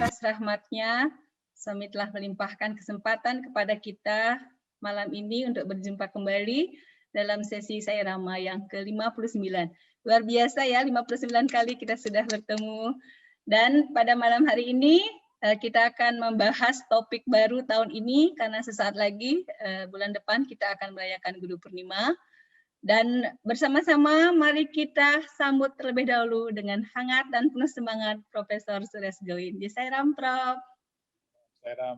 atas rahmat-Nya, Suami telah melimpahkan kesempatan kepada kita malam ini untuk berjumpa kembali dalam sesi Saya Rama yang ke-59. Luar biasa ya, 59 kali kita sudah bertemu. Dan pada malam hari ini kita akan membahas topik baru tahun ini karena sesaat lagi bulan depan kita akan merayakan Guru Purnima. Dan bersama-sama mari kita sambut terlebih dahulu dengan hangat dan penuh semangat Profesor Suresh Gawin. Saya Ram, Prof. Saya Ram.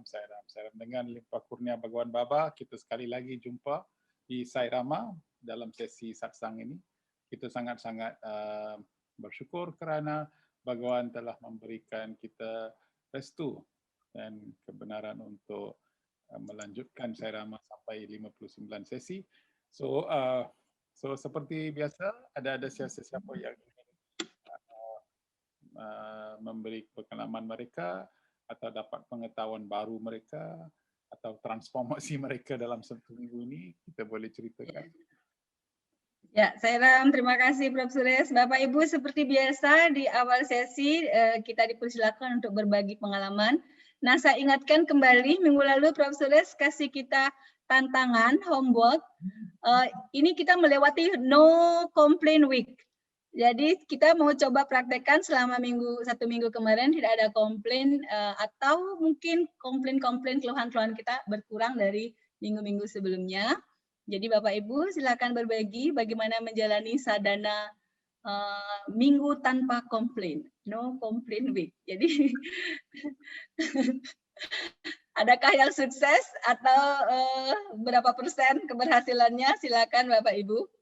Dengan limpah kurnia Bhagawan Baba, kita sekali lagi jumpa di Saya Rama dalam sesi satsang ini. Kita sangat-sangat bersyukur kerana Bhagawan telah memberikan kita restu dan kebenaran untuk melanjutkan Saya Rama sampai 59 sesi. So seperti biasa, ada siapa yang ingin memberi pengalaman mereka atau dapat pengetahuan baru mereka atau transformasi mereka dalam satu minggu ini, kita boleh ceritakan. Ya, saya Ram, terima kasih Prof. Suresh. Bapak Ibu, seperti biasa di awal sesi kita dipersilakan untuk berbagi pengalaman. Nah, saya ingatkan kembali minggu lalu Prof. Suresh kasih kita tantangan homework. Ini kita melewati no complaint week. Jadi kita mau coba praktekkan selama satu minggu kemarin tidak ada komplain atau mungkin komplain keluhan-keluhan kita berkurang dari minggu-minggu sebelumnya. Jadi Bapak Ibu silakan berbagi bagaimana menjalani sadhana minggu tanpa komplain, no complaint week. Jadi adakah yang sukses atau berapa persen keberhasilannya? Silakan Bapak Ibu.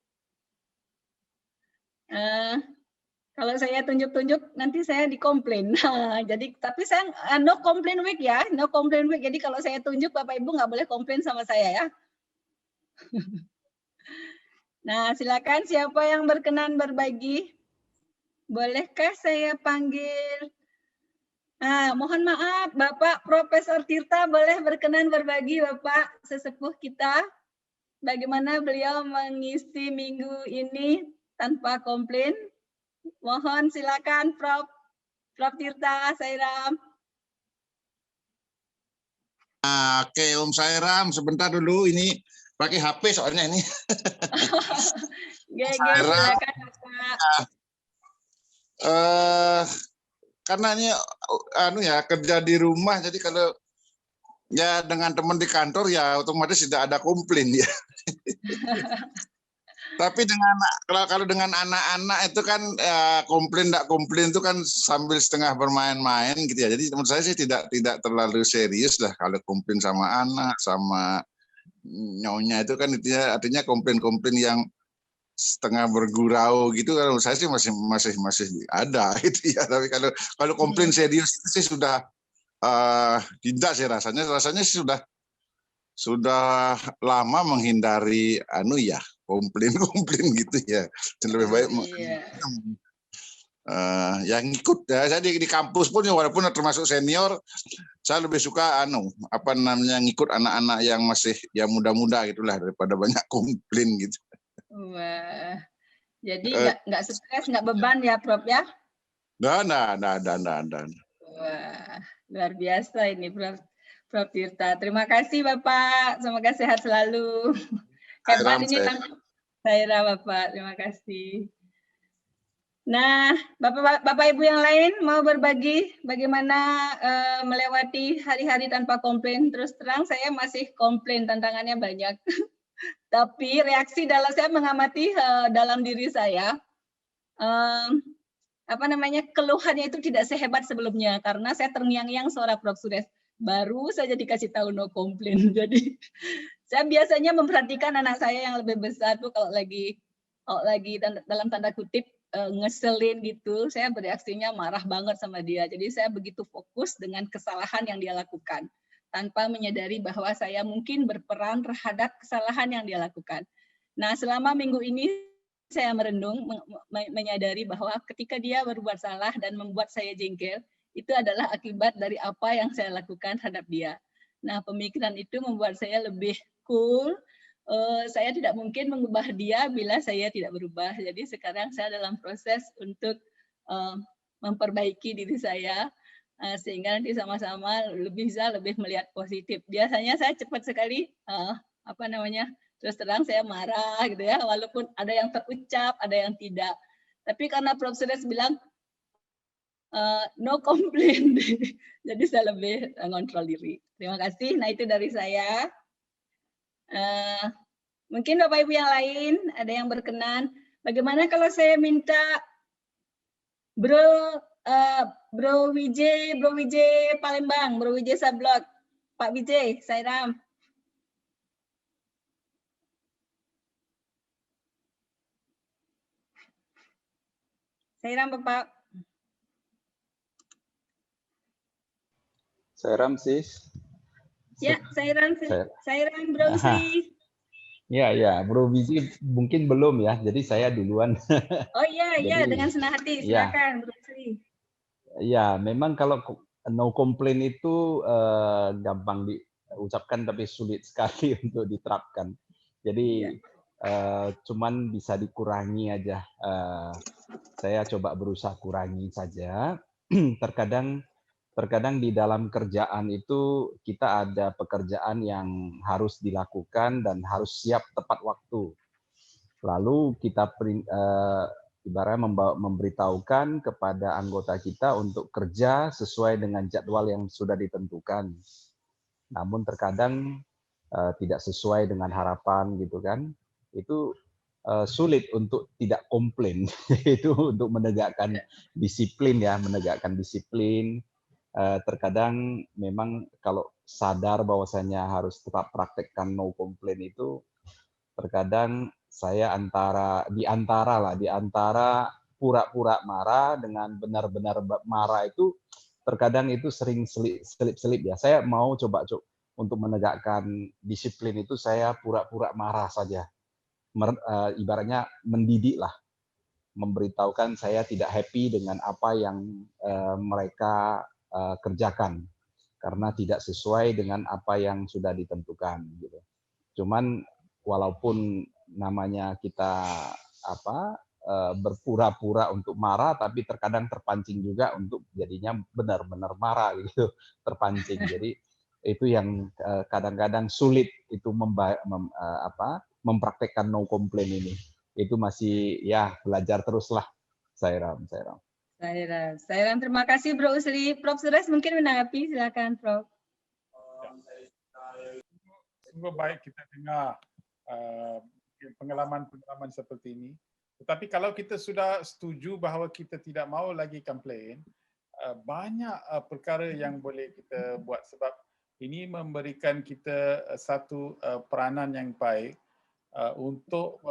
Kalau saya tunjuk-tunjuk nanti saya dikomplain. Jadi tapi saya no complaint week ya, no complaint week. Jadi kalau saya tunjuk Bapak Ibu nggak boleh komplain sama saya ya. Nah, silakan siapa yang berkenan berbagi? Bolehkah saya panggil? Mohon maaf, Bapak Profesor Tirta boleh berkenan berbagi, Bapak sesepuh kita. Bagaimana beliau mengisi minggu ini tanpa komplain? Mohon silakan, Prof. Tirta, Sairam. Oke, Om Sairam, sebentar dulu ini pakai HP soalnya ini. Silakan, Bapak. Karena ini kerja di rumah, jadi kalau ya dengan teman di kantor ya otomatis tidak ada komplain ya. Tapi kalau dengan anak-anak itu kan komplain itu kan sambil setengah bermain-main gitu ya. Jadi menurut saya sih tidak terlalu serius lah kalau komplain sama anak sama nyonya itu kan artinya komplain yang setengah bergurau gitu. Kalau saya sih masih ada itu ya. Tapi kalau komplain serius itu sih sudah tidak sih rasanya sih sudah lama menghindari komplain gitu ya. Lebih baik yang ikut ya. Saya di kampus pun walaupun termasuk senior, saya lebih suka ngikut anak-anak yang masih yang muda-muda gitulah daripada banyak komplain gitu. Wah. Jadi nggak stres, nggak beban ya, Prof ya? Nah. Wah, luar biasa ini Prof Tirta. Terima kasih Bapak, semoga sehat selalu. Hebat ini Saira Bapak, terima kasih. Nah, Bapak Ibu yang lain mau berbagi bagaimana melewati hari-hari tanpa komplain. Terus terang saya masih komplain, tantangannya banyak. Tapi reaksi saya mengamati dalam diri saya, keluhannya itu tidak sehebat sebelumnya karena saya terngiang-ngiang suara Prof Suresh. Baru saja dikasih tahu no komplain. Jadi saya biasanya memperhatikan anak saya yang lebih besar tuh kalau lagi dalam tanda kutip ngeselin gitu, saya bereaksinya marah banget sama dia. Jadi saya begitu fokus dengan kesalahan yang dia lakukan tanpa menyadari bahwa saya mungkin berperan terhadap kesalahan yang dia lakukan. Nah, selama minggu ini saya merenung, menyadari bahwa ketika dia berbuat salah dan membuat saya jengkel, itu adalah akibat dari apa yang saya lakukan terhadap dia. Nah, pemikiran itu membuat saya lebih cool. Saya tidak mungkin mengubah dia bila saya tidak berubah. Jadi sekarang saya dalam proses untuk memperbaiki diri saya. sehingga nanti sama-sama bisa lebih melihat positif. Biasanya saya cepat sekali terus terang saya marah gitu ya, walaupun ada yang terucap, ada yang tidak. Tapi karena Prof. Suresh bilang no complain, jadi saya lebih ngontrol diri. Terima kasih. Nah, itu dari saya. Mungkin Bapak Ibu yang lain ada yang berkenan. Bagaimana kalau saya minta Bro Wijay Palembang, Bro Wijay Sablok, Pak Wijay, Sairam. Sairam Bapak. Sairam sis. Ya, Sairam Bro Sri. Ya, Bro Wizi mungkin belum ya, jadi saya duluan. Oh iya, dengan senang hati, silakan Bro Sri. Ya, memang kalau no complain itu gampang diucapkan tapi sulit sekali untuk diterapkan. Jadi cuman bisa dikurangi aja. Saya coba berusaha kurangi saja. Terkadang di dalam kerjaan itu kita ada pekerjaan yang harus dilakukan dan harus siap tepat waktu. Lalu kita ibaratnya memberitahukan kepada anggota kita untuk kerja sesuai dengan jadwal yang sudah ditentukan. Namun terkadang tidak sesuai dengan harapan gitu kan. Itu sulit untuk tidak komplain. Itu untuk menegakkan disiplin ya, menegakkan disiplin. Terkadang memang kalau sadar bahwasanya harus tetap praktekkan no complain itu, terkadang saya di antara pura-pura marah dengan benar-benar marah itu, terkadang itu sering selip-selip ya. Saya mau coba untuk menegakkan disiplin itu saya pura-pura marah saja. Ibaratnya mendidik lah, memberitahukan saya tidak happy dengan apa yang mereka kerjakan karena tidak sesuai dengan apa yang sudah ditentukan gitu. Cuman walaupun namanya kita berpura-pura untuk marah, tapi terkadang terpancing juga untuk jadinya benar-benar marah gitu, terpancing. Jadi itu yang kadang-kadang sulit itu mempraktekkan no complain ini. Itu masih ya belajar teruslah, Sairam. Sairam, terima kasih Bro Usri. Prof. Suresh mungkin menanggapi, silakan Prof. Sungguh baik kita dengar pengalaman-pengalaman seperti ini. Tetapi kalau kita sudah setuju bahawa kita tidak mau lagi komplain, banyak perkara yang boleh kita buat sebab ini memberikan kita satu peranan yang baik untuk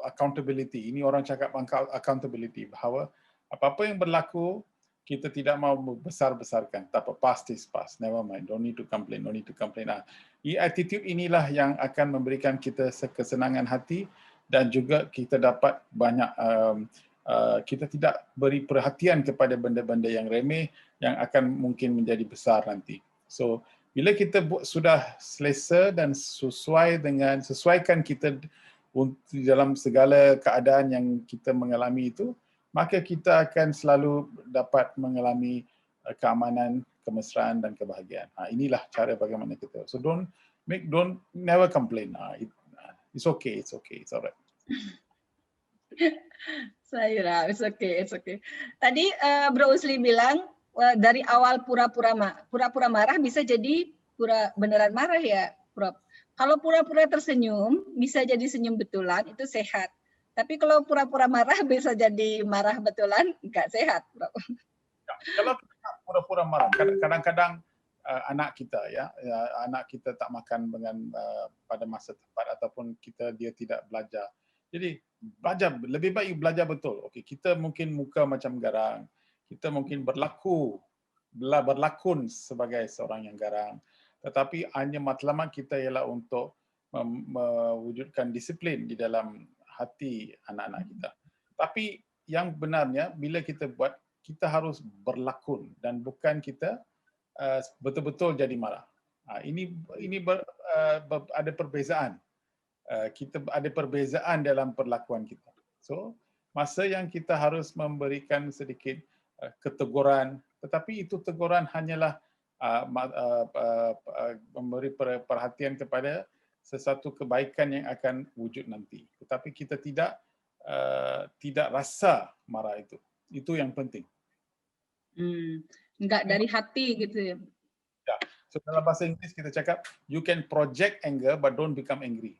accountability. Ini orang cakap accountability, bahawa apa-apa yang berlaku kita tidak mau besar-besarkan. Tak apa, past is past. Never mind. Don't need to complain. Don't need to complain. Attitude inilah yang akan memberikan kita kesenangan hati dan juga kita dapat banyak kita tidak beri perhatian kepada benda-benda yang remeh yang akan mungkin menjadi besar nanti. So bila kita sudah selesa dan sesuaikan kita dalam segala keadaan yang kita mengalami itu, maka kita akan selalu dapat mengalami keamanan, kemesraan dan kebahagiaan. Inilah cara bagaimana kita. So never complain. It's okay, it's alright. It's okay. Tadi Bro Usli bilang dari awal pura-pura marah bisa jadi beneran marah ya, Prof. Kalau pura-pura tersenyum bisa jadi senyum betulan, itu sehat. Tapi kalau pura-pura marah bisa jadi marah betulan, enggak sehat, Prof. Kalau kita pura-pura marah, kadang-kadang anak kita anak kita tak makan dengan pada masa tepat ataupun dia tidak belajar. Jadi lebih baik belajar betul. Okey, kita mungkin muka macam garang, kita mungkin berlakon sebagai seorang yang garang, tetapi hanya matlamat kita ialah untuk mewujudkan disiplin di dalam hati anak-anak kita. Tapi yang benarnya bila kita buat, kita harus berlakon dan bukan kita betul-betul jadi marah. Ini ada perbezaan. Kita ada perbezaan dalam perlakuan kita. So masa yang kita harus memberikan sedikit keteguran, tetapi itu teguran hanyalah memberi perhatian kepada sesuatu kebaikan yang akan wujud nanti. Tetapi kita tidak rasa marah itu. Itu yang penting. Enggak dari hati gitu ya. Ya. So dalam bahasa Inggris kita cakap, you can project anger but don't become angry.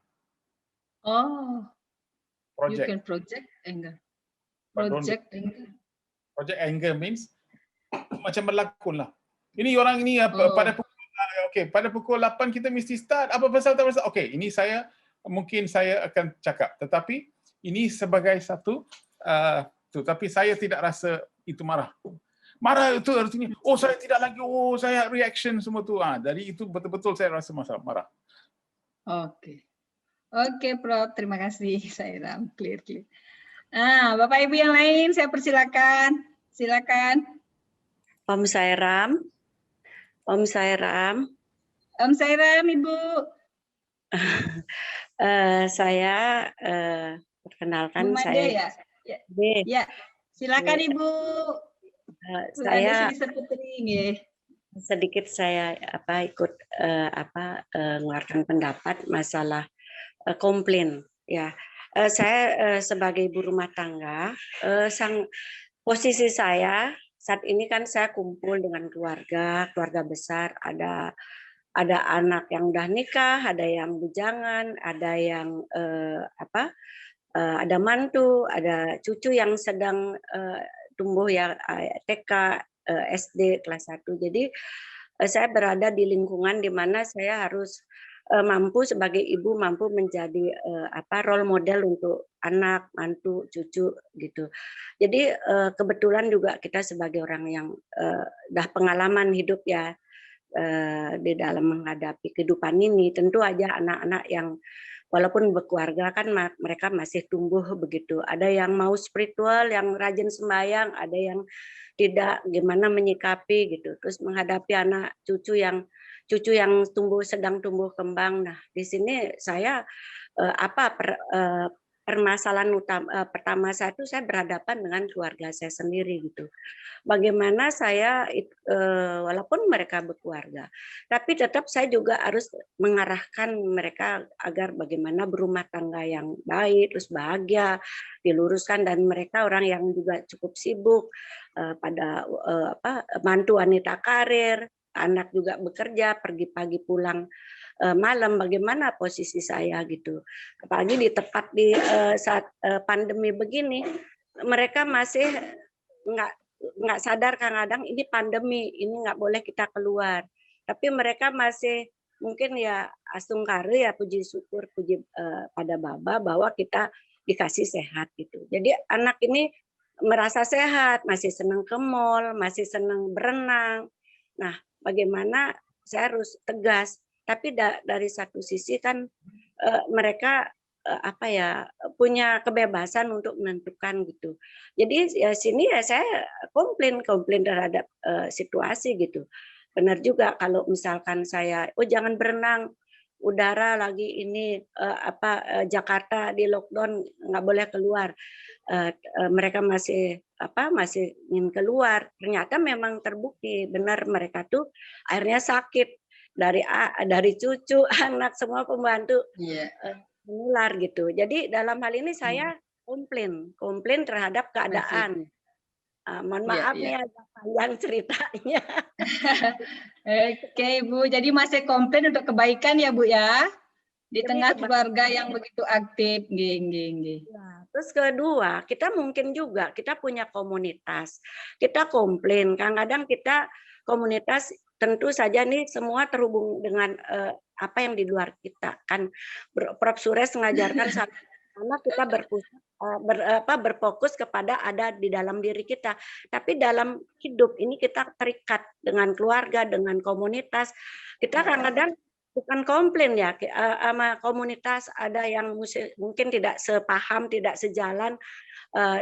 Oh, Project. you can project anger. But don't Project anger. Project anger means macam berlakon lah. Ini orang ini pada pukul 8 kita mesti start. Apa pasal tak pasal? Okey, ini mungkin saya akan cakap. Tetapi ini sebagai satu tapi saya tidak rasa itu marah. Marah itu artinya, saya tidak lagi, saya reaction semua tu. Dari itu betul-betul saya rasa marah. Oke. Oke, Prof. Terima kasih, Sairam. Clear. Bapak Ibu yang lain, saya persilakan. Silakan. Om Sairam. Om Sairam. Om Sairam, Ibu. Saya perkenalkan Bu Made, saya. Ya, silakan Ibu. Saya sedikit saya ikut mengeluarkan pendapat masalah komplain ya. Saya sebagai ibu rumah tangga, posisi saya saat ini kan saya kumpul dengan keluarga besar, ada anak yang udah nikah, ada yang bujangan, ada yang ada mantu, ada cucu yang sedang tumbuh ya, TK, SD kelas 1. Jadi saya berada di lingkungan di mana saya harus mampu sebagai ibu menjadi role model untuk anak, mantu, cucu gitu. Jadi kebetulan juga kita sebagai orang yang udah pengalaman hidup ya di dalam menghadapi kehidupan ini, tentu aja anak-anak yang walaupun berkeluarga kan mereka masih tumbuh begitu. Ada yang mau spiritual, yang rajin sembahyang, ada yang tidak, gimana menyikapi gitu. Terus menghadapi anak cucu yang sedang tumbuh kembang. Nah, di sini saya permasalahan utama pertama saya itu saya berhadapan dengan keluarga saya sendiri gitu. Bagaimana saya walaupun mereka berkeluarga, tapi tetap saya juga harus mengarahkan mereka agar bagaimana berumah tangga yang baik, terus bahagia, diluruskan, dan mereka orang yang juga cukup sibuk pada mantu wanita karir, anak juga bekerja, pergi pagi pulang malam. Bagaimana posisi saya gitu, apalagi tepat di saat pandemi begini, mereka masih nggak sadar kadang-kadang ini pandemi, ini nggak boleh kita keluar, tapi mereka masih mungkin ya asungkare ya, puji syukur pada Baba bahwa kita dikasih sehat gitu. Jadi anak ini merasa sehat, masih senang ke mall, masih senang berenang. Nah, bagaimana saya harus tegas, tapi dari satu sisi kan mereka punya kebebasan untuk menentukan gitu. Jadi ya sini ya saya komplain terhadap situasi gitu. Benar juga kalau misalkan saya jangan berenang, udara lagi ini Jakarta di lockdown, nggak boleh keluar. Mereka masih ingin keluar. Ternyata memang terbukti benar mereka tuh akhirnya sakit dari cucu, anak, semua pembantu. Menular gitu. Jadi dalam hal ini saya komplain terhadap keadaan. Mohon maaf nih agak panjang ceritanya. Oke, Bu. Jadi masih komplain untuk kebaikan ya, Bu ya. Di tengah keluarga yang begitu aktif. Ya, terus kedua, kita mungkin juga kita punya komunitas. Kita komplain. Kadang-kadang kita komunitas tentu saja nih semua terhubung dengan apa yang di luar kita kan. Prof Suresh mengajarkan sama kita berfokus kepada ada di dalam diri kita, tapi dalam hidup ini kita terikat dengan keluarga, dengan komunitas. Kita kadang-kadang bukan komplain ya sama komunitas, ada yang mungkin tidak sepaham, tidak sejalan.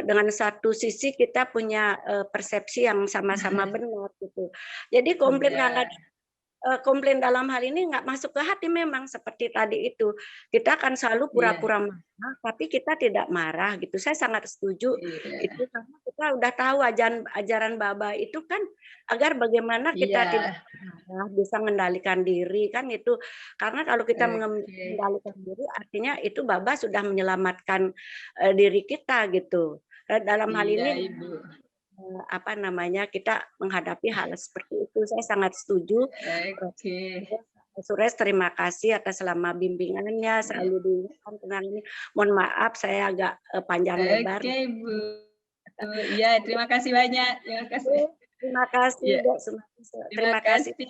Dengan satu sisi kita punya persepsi yang sama-sama benar gitu. Jadi komplain kadang-kadang komplain dalam hal ini nggak masuk ke hati memang seperti tadi itu. Kita akan selalu pura-pura marah, tapi kita tidak marah gitu. Saya sangat setuju itu karena kita udah tahu ajaran Baba itu kan agar bagaimana kita tidak marah, bisa mengendalikan diri kan itu. Karena kalau kita mengendalikan diri artinya itu Baba sudah menyelamatkan diri kita gitu. Dalam hal ini apa namanya kita menghadapi hal seperti itu. Saya sangat setuju. Sures, terima kasih atas selama bimbingannya selalu diingatkan tentang ini. Mohon maaf saya agak panjang lebar. Oke, Bu. Iya, terima kasih banyak. Terima kasih. Terima kasih, Terima kasih, Bu.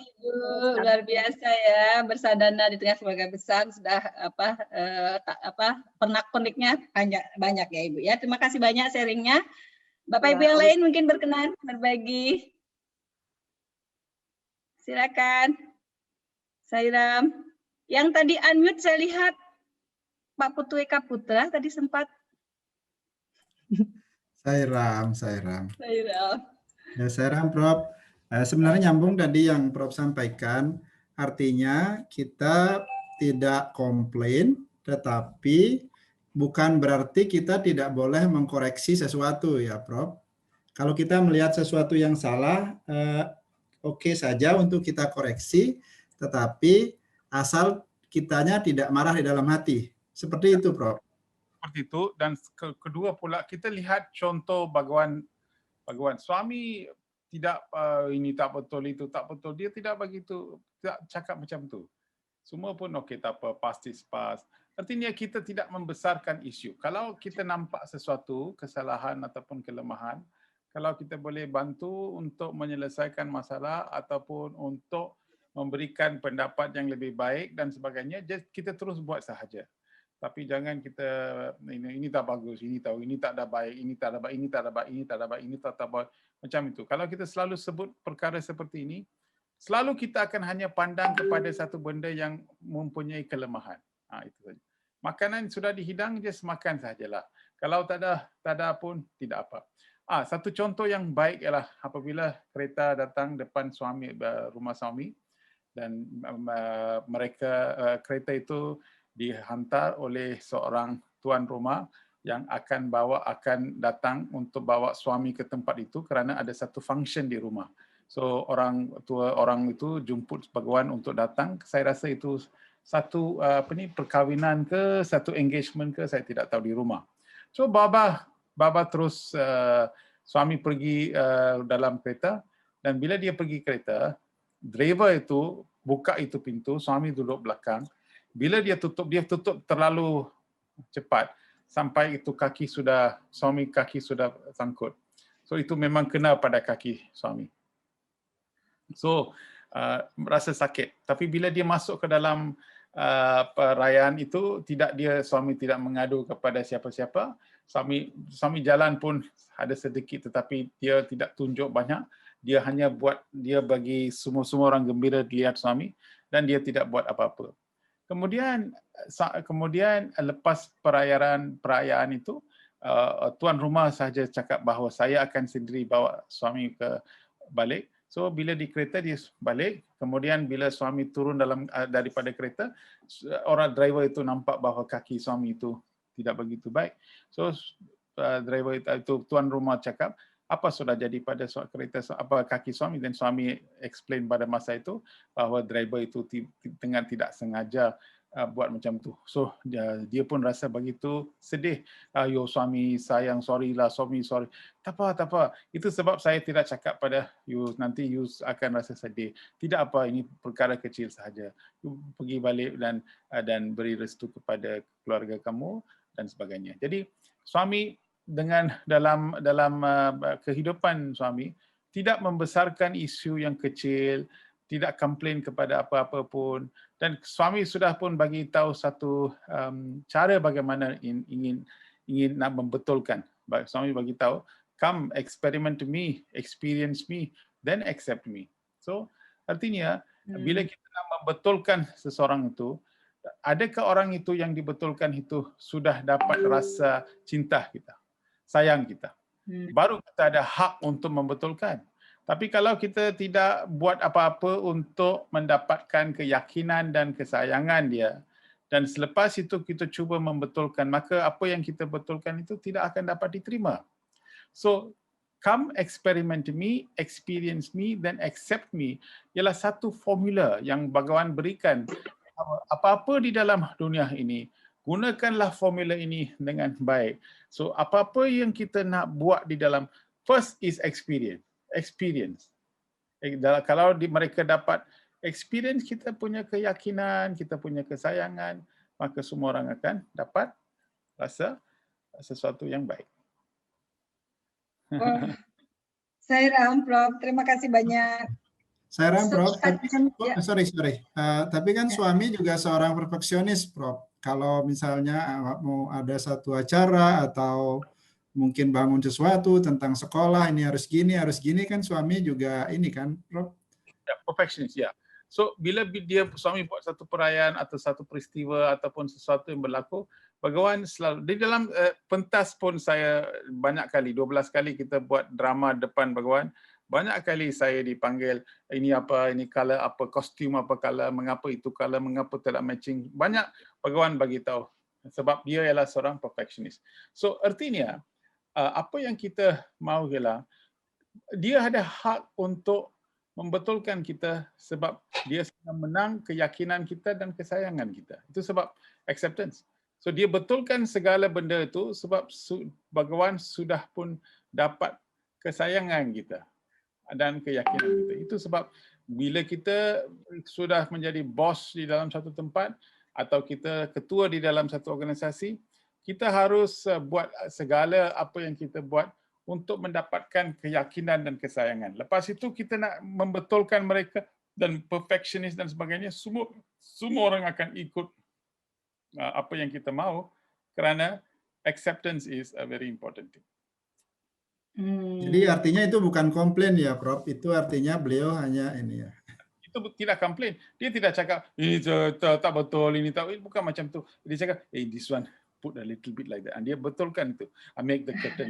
Luar biasa ya, bersadana di tengah keluarga besar sudah pernak-perniknya banyak ya, Ibu ya. Terima kasih banyak sharingnya. Bapak Ibu yang lain mungkin berkenan berbagi. Silakan. Sairam. Yang tadi unmute saya lihat Pak Putu Eka Putra tadi sempat. Sairam. Ya, Sairam, Prof. Sebenarnya nyambung tadi yang Prof sampaikan, artinya kita tidak komplain, tetapi bukan berarti kita tidak boleh mengkoreksi sesuatu ya, Prof. Kalau kita melihat sesuatu yang salah, oke saja untuk kita koreksi, tetapi asal kitanya tidak marah di dalam hati. Seperti itu, Prof. Seperti itu, dan kedua pula kita lihat contoh Bhagawan suami tidak ini tak betul, itu tak betul. Dia tidak begitu, tidak cakap macam tu. Semua pun okey, tak apa, pasti pas. Artinya kita tidak membesarkan isu. Kalau kita nampak sesuatu, kesalahan ataupun kelemahan, kalau kita boleh bantu untuk menyelesaikan masalah ataupun untuk memberikan pendapat yang lebih baik dan sebagainya, kita terus buat sahaja. Tapi jangan kita ini tak bagus, ini tak ada baik, ini tak ada baik, ini tak ada baik, ini tak ada baik, ini tak ada baik, macam itu. Kalau kita selalu sebut perkara seperti ini, selalu kita akan hanya pandang kepada satu benda yang mempunyai kelemahan. Itu saja. Makanan sudah dihidang, just makan sajalah. Kalau tak ada pun tidak apa. Satu contoh yang baik ialah apabila kereta datang depan rumah suami dan kereta itu dihantar oleh seorang tuan rumah yang akan datang untuk bawa suami ke tempat itu kerana ada satu function di rumah. So orang itu jemput Bhagawan untuk datang. Saya rasa itu satu perkahwinan ke, satu engagement ke, saya tidak tahu, di rumah. So Baba terus suami pergi dalam kereta, dan bila dia pergi kereta, driver itu buka itu pintu, suami duduk belakang. Bila dia tutup terlalu cepat sampai itu suami kaki sudah sangkut. So itu memang kena pada kaki suami. So rasa sakit. Tapi bila dia masuk ke dalam perayaan itu, suami tidak mengadu kepada siapa-siapa. Suami jalan pun ada sedikit, tetapi dia tidak tunjuk banyak. Dia hanya dia bagi semua orang gembira lihat suami, dan dia tidak buat apa-apa. Kemudian lepas perayaan itu, tuan rumah sahaja cakap bahawa saya akan sendiri bawa suami balik. So bila di kereta dia balik, kemudian bila suami turun daripada kereta, orang driver itu nampak bahawa kaki suami itu tidak begitu baik. So driver itu tuan rumah cakap, apa sudah jadi pada kereta, apa kaki suami, dan suami explain pada masa itu bahawa driver itu dengan tidak sengaja buat macam tu. So dia pun rasa begitu sedih. Yo suami sayang, sorry lah suami, sorry. Tak apa. Itu sebab saya tidak cakap pada you, nanti you akan rasa sedih. Tidak apa, ini perkara kecil sahaja. You pergi balik dan beri restu kepada keluarga kamu dan sebagainya. Jadi suami dalam kehidupan suami tidak membesarkan isu yang kecil, tidak komplain kepada apa-apa pun, dan suami sudah pun bagi tahu satu cara bagaimana ingin nak membetulkan. Suami bagi tahu, come experiment to me, experience me, then accept me. So artinya bila kita nak membetulkan seseorang itu, adakah orang itu yang dibetulkan itu sudah dapat rasa cinta kita, sayang kita, baru kita ada hak untuk membetulkan. Tapi kalau kita tidak buat apa-apa untuk mendapatkan keyakinan dan kesayangan dia, dan selepas itu kita cuba membetulkan, maka apa yang kita betulkan itu tidak akan dapat diterima. So, come experiment me, experience me, then accept me ialah satu formula yang Bhagawan berikan. Apa-apa di dalam dunia ini, gunakanlah formula ini dengan baik. So, apa-apa yang kita nak buat di dalam, first is experience. Kalau mereka dapat experience, kita punya keyakinan, kita punya kesayangan, maka semua orang akan dapat rasa sesuatu yang baik. Oh, Sairam, Prof. Terima kasih banyak. Sairam, Prof. Sorry. Tapi kan suami juga seorang perfeksionis, Prof. Kalau misalnya mau ada satu acara atau mungkin bangun sesuatu tentang sekolah, ini harus gini kan suami juga ini kan, Prof? Ya, perfectionist, ya. So, bila suami buat satu perayaan atau satu peristiwa ataupun sesuatu yang berlaku, Bhagawan selalu, di dalam pentas pun saya banyak kali, 12 kali kita buat drama depan Bhagawan, banyak kali saya dipanggil, ini apa, ini color apa, kostum apa color, mengapa itu color, mengapa tidak matching. Banyak Bhagawan bagi tahu, sebab dia ialah seorang perfectionist. So, artinya, apa yang kita mahu ialah dia ada hak untuk membetulkan kita sebab dia sedang menang keyakinan kita dan kesayangan kita. Itu sebab acceptance. So dia betulkan segala benda itu sebab Bhagawan sudah pun dapat kesayangan kita dan keyakinan kita. Itu sebab bila kita sudah menjadi bos di dalam satu tempat atau kita ketua di dalam satu organisasi, kita harus buat segala apa yang kita buat untuk mendapatkan keyakinan dan kesayangan. Lepas itu kita nak membetulkan mereka dan perfectionist dan sebagainya, semua orang akan ikut apa yang kita mahu kerana acceptance is a very important thing. Jadi artinya itu bukan komplain ya, Prof. Itu artinya beliau hanya ini ya. Itu tidak komplain. Dia tidak cakap ini tak betul, ini tak, bukan macam tu. Dia cakap, this one put a little bit like that. And dia betulkan itu. I make the curtain.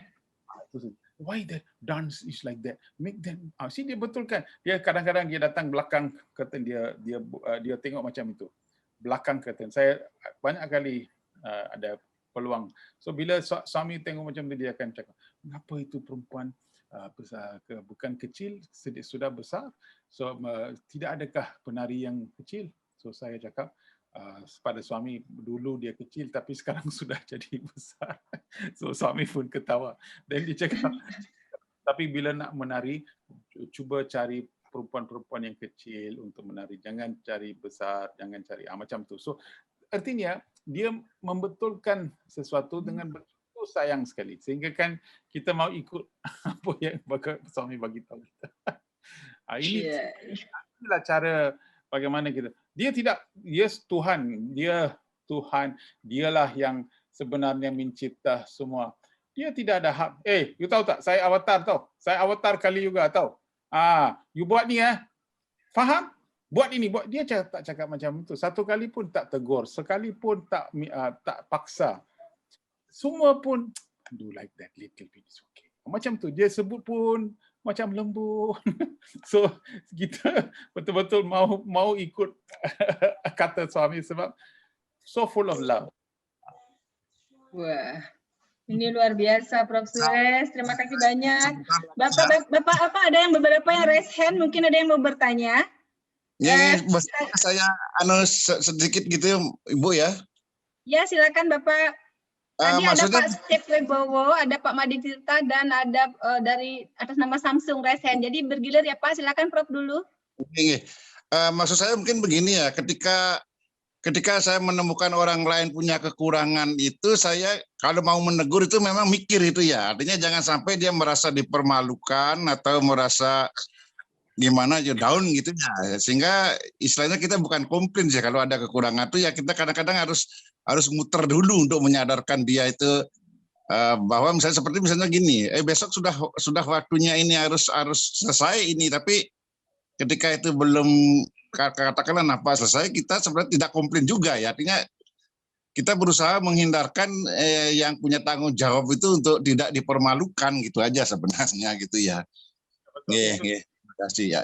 Why the dance is like that? Make them. Dia betulkan. Dia kadang-kadang dia datang belakang curtain, dia tengok macam itu. Belakang curtain. Saya banyak kali ada peluang. So bila suami tengok macam itu, dia akan cakap, kenapa itu perempuan besar ke, bukan kecil, sudah besar. So tidak adakah penari yang kecil? So saya cakap pada suami, dulu dia kecil tapi sekarang sudah jadi besar. So suami pun ketawa. Dan dia cakap, tapi bila nak menari, cuba cari perempuan-perempuan yang kecil untuk menari. Jangan cari besar, jangan cari macam tu. So artinya dia membetulkan sesuatu dengan begitu sayang sekali. Sehingga kan kita mau ikut apa yang suami bagi tahu kita. Inilah cara bagaimana kita. Dia Tuhan, dialah yang sebenarnya mencipta semua. Dia tidak ada hak. You tahu tak, saya avatar tau. Saya avatar kali juga tau. You buat ni faham? Buat ini, buat. Dia tak cakap macam itu. Satu kali pun tak tegur, sekali pun tak paksa. Semua pun do like that little bit is okay. Macam tu, dia sebut pun macam lembut. So kita betul-betul mau ikut kata suami sebab so full of love. Wah, ini luar biasa, Prof. Suresh. Terima kasih banyak. Bapak apa ada yang beberapa yang raise hand, mungkin ada yang mau bertanya? Ya, saya sedikit gitu Ibu ya. Ya, silakan Bapak. Tadi ada Pak Steve Wibowo, ada Pak Madi Tirta, dan ada dari atas nama Samsung raise hand. Jadi bergilir ya Pak, silakan Prof dulu. Maksud saya mungkin begini ya, ketika saya menemukan orang lain punya kekurangan itu, saya kalau mau menegur itu memang mikir itu ya. Artinya jangan sampai dia merasa dipermalukan atau merasa gimana aja down gitu ya. Sehingga istilahnya kita bukan komplain ya, kalau ada kekurangan itu ya kita kadang-kadang harus muter dulu untuk menyadarkan dia itu bahwa misalnya gini, besok sudah waktunya ini harus selesai ini, tapi ketika itu belum katakanlah selesai, kita sebenarnya tidak komplain juga ya. Artinya kita berusaha menghindarkan yang punya tanggung jawab itu untuk tidak dipermalukan gitu aja sebenarnya gitu ya. Terima kasih ya.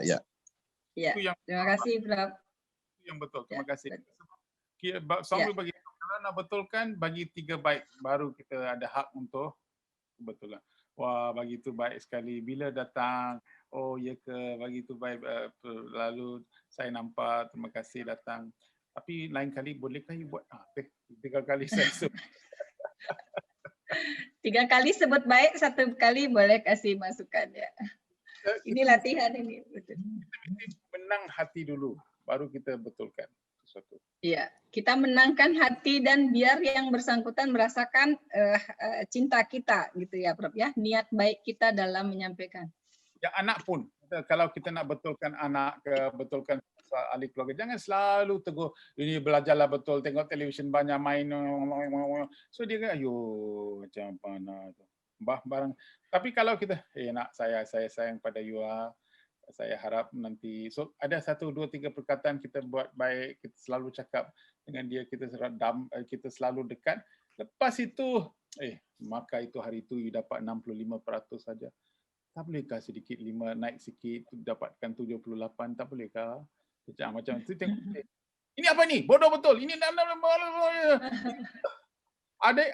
Ya, Itu yang terima kasih Prof. yang betul. Terima kasih. Ya. Sambil bagi kalau nak betulkan bagi 3 baik baru kita ada hak untuk kebetulan. Wah, bagi itu baik sekali. Bila datang, oh ya ke, bagi itu baik. Lalu saya nampak, terima kasih datang. Tapi lain kali bolehkah you buat 3 kali saya sebut. 3 kali sebut baik, 1 kali boleh kasih masukan ya. Ini latihan ini. Kita menang hati dulu, baru kita betulkan sesuatu. Iya, kita menangkan hati dan biar yang bersangkutan merasakan cinta kita gitu ya Prof ya, niat baik kita dalam menyampaikan. Yang anak pun, kalau kita nak betulkan anak, betulkan ahli keluarga, jangan selalu tegur, ini belajarlah betul, tengok televisyen banyak main. So dia kan, ayo macam mana tu. Barang. Tapi kalau kita, nak saya sayang pada you, saya harap nanti, so ada 1, 2, 3 perkataan kita buat baik, kita selalu cakap dengan dia, kita selalu dekat. Lepas itu, maka itu hari itu you dapat 65% saja. Tak bolehkah sedikit 5 naik sikit, dapatkan 78, tak bolehkah? Macam tu tengok. Ini apa ni? Bodoh betul. Ini adik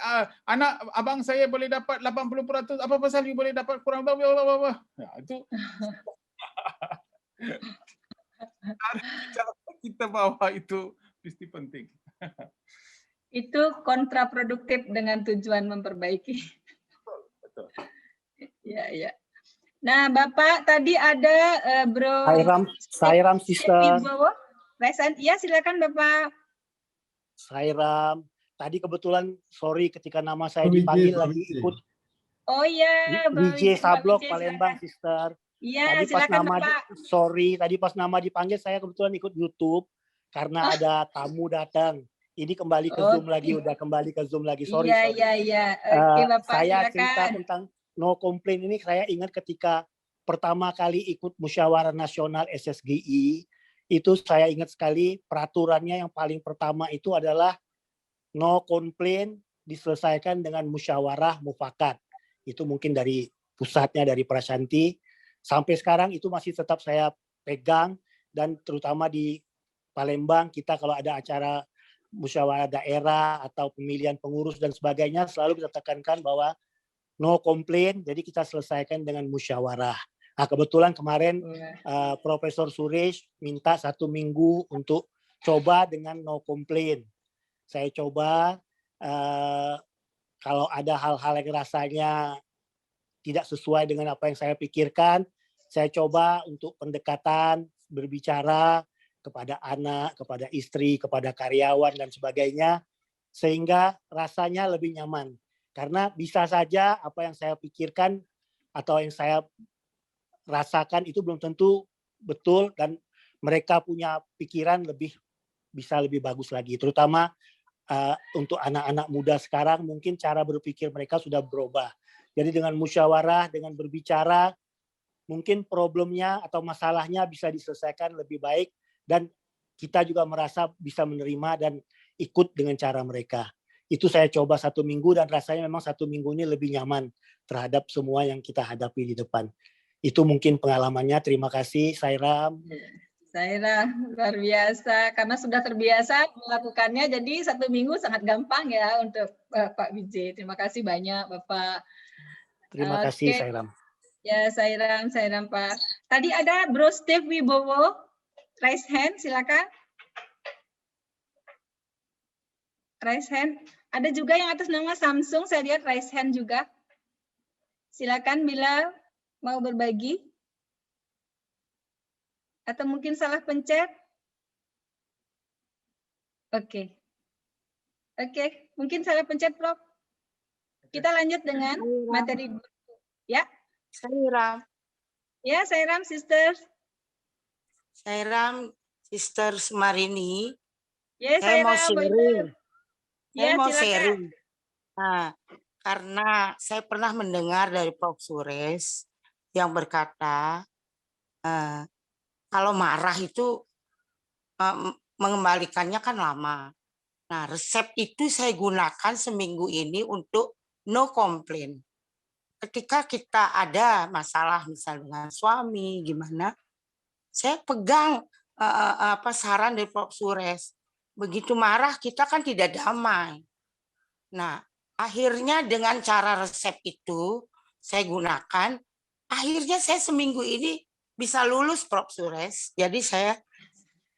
anak abang saya boleh dapat 80%, apa pasal you boleh dapat kurang berapa? Ya, itu cara kita bawa itu mesti penting. Itu kontraproduktif dengan tujuan memperbaiki. Betul. Ya. Nah, Bapak tadi ada Bro Sairam Sister. Ya, silakan Bapak. Sairam. Tadi kebetulan sorry ketika nama saya dipanggil lagi ikut. Oh iya, DJ Sablok Palembang Sister. Iya, tadi pas silakan nama Bapak. tadi pas nama dipanggil saya kebetulan ikut YouTube karena ada tamu datang. Ini kembali ke Zoom lagi, udah kembali ke Zoom lagi. Sorry. Iya. Oke, Bapak, saya silakan. cerita tentang no complaint ini, saya ingat ketika pertama kali ikut musyawarah nasional SSGI, itu saya ingat sekali peraturannya yang paling pertama itu adalah no complaint diselesaikan dengan musyawarah mufakat. Itu mungkin dari pusatnya, dari Prashanti. Sampai sekarang itu masih tetap saya pegang, dan terutama di Palembang kita kalau ada acara musyawarah daerah atau pemilihan pengurus dan sebagainya selalu kita tekankan bahwa no complaint, jadi kita selesaikan dengan musyawarah. Nah, kebetulan kemarin Profesor Suresh minta 1 minggu untuk coba dengan no complaint. Saya coba kalau ada hal-hal yang rasanya tidak sesuai dengan apa yang saya pikirkan, saya coba untuk pendekatan, berbicara kepada anak, kepada istri, kepada karyawan dan sebagainya, sehingga rasanya lebih nyaman. Karena bisa saja apa yang saya pikirkan atau yang saya rasakan itu belum tentu betul, dan mereka punya pikiran bisa lebih bagus lagi. Terutama untuk anak-anak muda sekarang mungkin cara berpikir mereka sudah berubah. Jadi dengan musyawarah, dengan berbicara, mungkin problemnya atau masalahnya bisa diselesaikan lebih baik, dan kita juga merasa bisa menerima dan ikut dengan cara mereka. Itu saya coba 1 minggu dan rasanya memang 1 minggu ini lebih nyaman terhadap semua yang kita hadapi di depan. Itu mungkin pengalamannya. Terima kasih, Sairam. Sairam, luar biasa. Karena sudah terbiasa melakukannya, jadi 1 minggu sangat gampang ya untuk Pak Wijay. Terima kasih banyak, Bapak. Terima kasih, Sairam. Ya, Sairam Pak. Tadi ada Bro Steve Wibowo, raise hand, silakan. Raise hand. Ada juga yang atas nama Samsung, saya lihat raise hand juga. Silakan bila mau berbagi. Atau mungkin salah pencet. Oke, mungkin salah pencet, Prof. Kita lanjut dengan materi. Ya. Sairam. Ya, Sairam, Sisters. Sairam, Sisters Marini. Ya, saya mau sharing. Ya, mau silakan. sharing. Nah, karena saya pernah mendengar dari Prof. Suresh yang berkata, kalau marah itu mengembalikannya kan lama. Nah, resep itu saya gunakan seminggu ini untuk no complaint. ketika kita ada masalah misal dengan suami gimana, saya pegang saran dari Prof. Sures. Begitu marah kita kan tidak damai. Nah, akhirnya dengan cara resep itu saya gunakan, akhirnya saya seminggu ini bisa lulus Prof. Sures. Jadi saya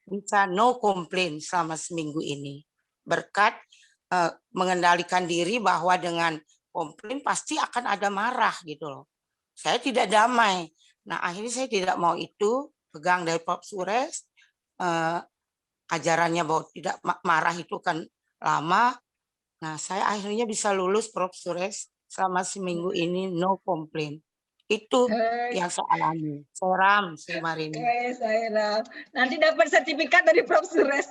bisa no complain selama seminggu ini. Berkat mengendalikan diri bahwa dengan komplain pasti akan ada marah gitu loh. Saya tidak damai. Nah, akhirnya saya tidak mau itu, pegang dari Prof. Sures, ajarannya bahwa tidak marah itu kan lama. Nah, saya akhirnya bisa lulus Prof. Sures selama seminggu ini no complain. Itu yang saya alami. Seram, Marini. Saya nanti dapat sertifikat dari Prof. Sures.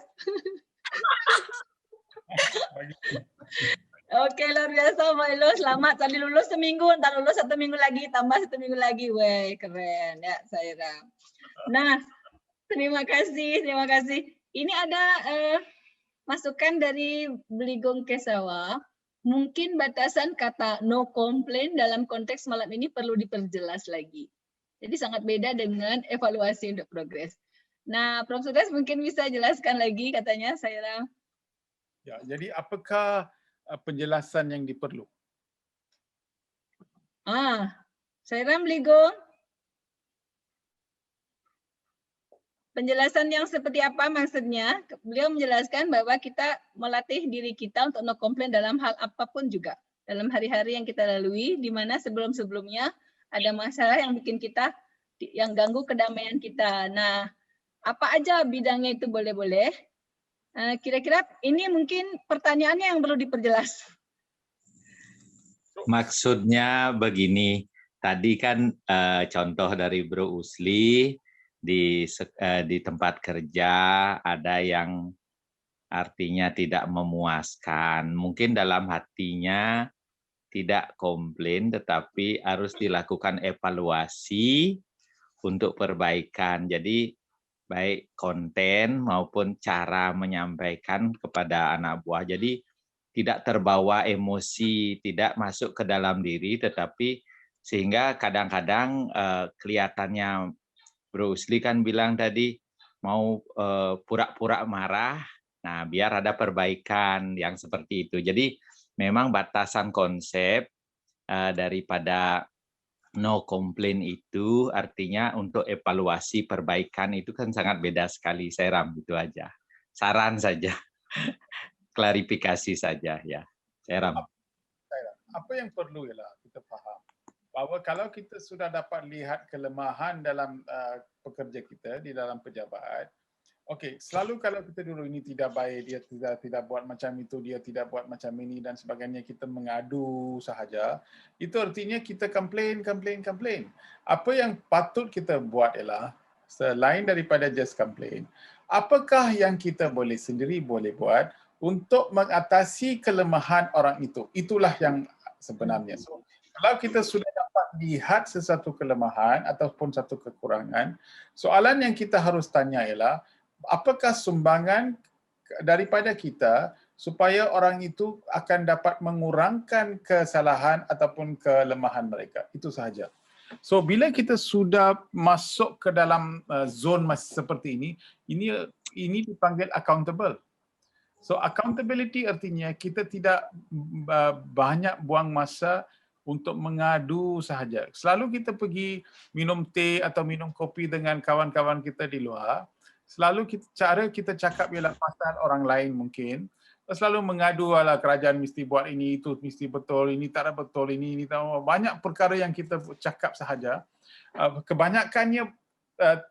Oke, luar biasa Mbak Ilo. Selamat tadi lulus seminggu, ntar lulus 1 minggu lagi, tambah 1 minggu lagi. Weh, keren ya Saira. Nah, terima kasih. Ini ada masukan dari Beligong Kesawa. Mungkin batasan kata no complain dalam konteks malam ini perlu diperjelas lagi. Jadi sangat beda dengan evaluasi untuk progres. Nah, Prof. Sures mungkin bisa jelaskan lagi katanya, Saira. Ya, jadi apakah penjelasan yang diperlu? Saira Beligong. Penjelasan yang seperti apa maksudnya? Beliau menjelaskan bahwa kita melatih diri kita untuk no complain dalam hal apapun juga. Dalam hari-hari yang kita lalui, di mana sebelum-sebelumnya ada masalah yang bikin kita, yang ganggu kedamaian kita. Nah, apa aja bidangnya itu boleh-boleh. Kira-kira ini mungkin pertanyaannya yang perlu diperjelas. Maksudnya begini, tadi kan contoh dari Bro Usli, di tempat kerja ada yang artinya tidak memuaskan. Mungkin dalam hatinya tidak komplain, tetapi harus dilakukan evaluasi untuk perbaikan. Jadi baik konten maupun cara menyampaikan kepada anak buah. Jadi tidak terbawa emosi, tidak masuk ke dalam diri, tetapi sehingga kadang-kadang kelihatannya Bro Usli kan bilang tadi mau pura-pura marah, nah biar ada perbaikan yang seperti itu. Jadi memang batasan konsep daripada no complain itu artinya untuk evaluasi perbaikan itu kan sangat beda sekali. Saya itu aja. Saran saja. Klarifikasi saja ya. Saya Apa yang perlu ialah kita faham bahwa kalau kita sudah dapat lihat kelemahan dalam pekerja kita di dalam pejabat, okey, selalu kalau kita dulu ini tidak baik, dia tidak buat macam itu, dia tidak buat macam ini dan sebagainya, kita mengadu sahaja, itu artinya kita komplain. Apa yang patut kita buat ialah selain daripada just komplain, apakah yang kita boleh sendiri boleh buat untuk mengatasi kelemahan orang itu? Itulah yang sebenarnya. So, kalau kita sudah dapat lihat sesuatu kelemahan ataupun satu kekurangan, soalan yang kita harus tanya ialah apakah sumbangan daripada kita supaya orang itu akan dapat mengurangkan kesalahan ataupun kelemahan mereka. Itu sahaja. So bila kita sudah masuk ke dalam zon seperti ini dipanggil accountable. So accountability artinya kita tidak banyak buang masa untuk mengadu sahaja. Selalu kita pergi minum teh atau minum kopi dengan kawan-kawan kita di luar, selalu cara kita cakap ialah pasal orang lain mungkin. Selalu mengadu ala kerajaan mesti buat ini, itu mesti betul, ini tak betul, ini tak. Banyak perkara yang kita cakap sahaja. Kebanyakannya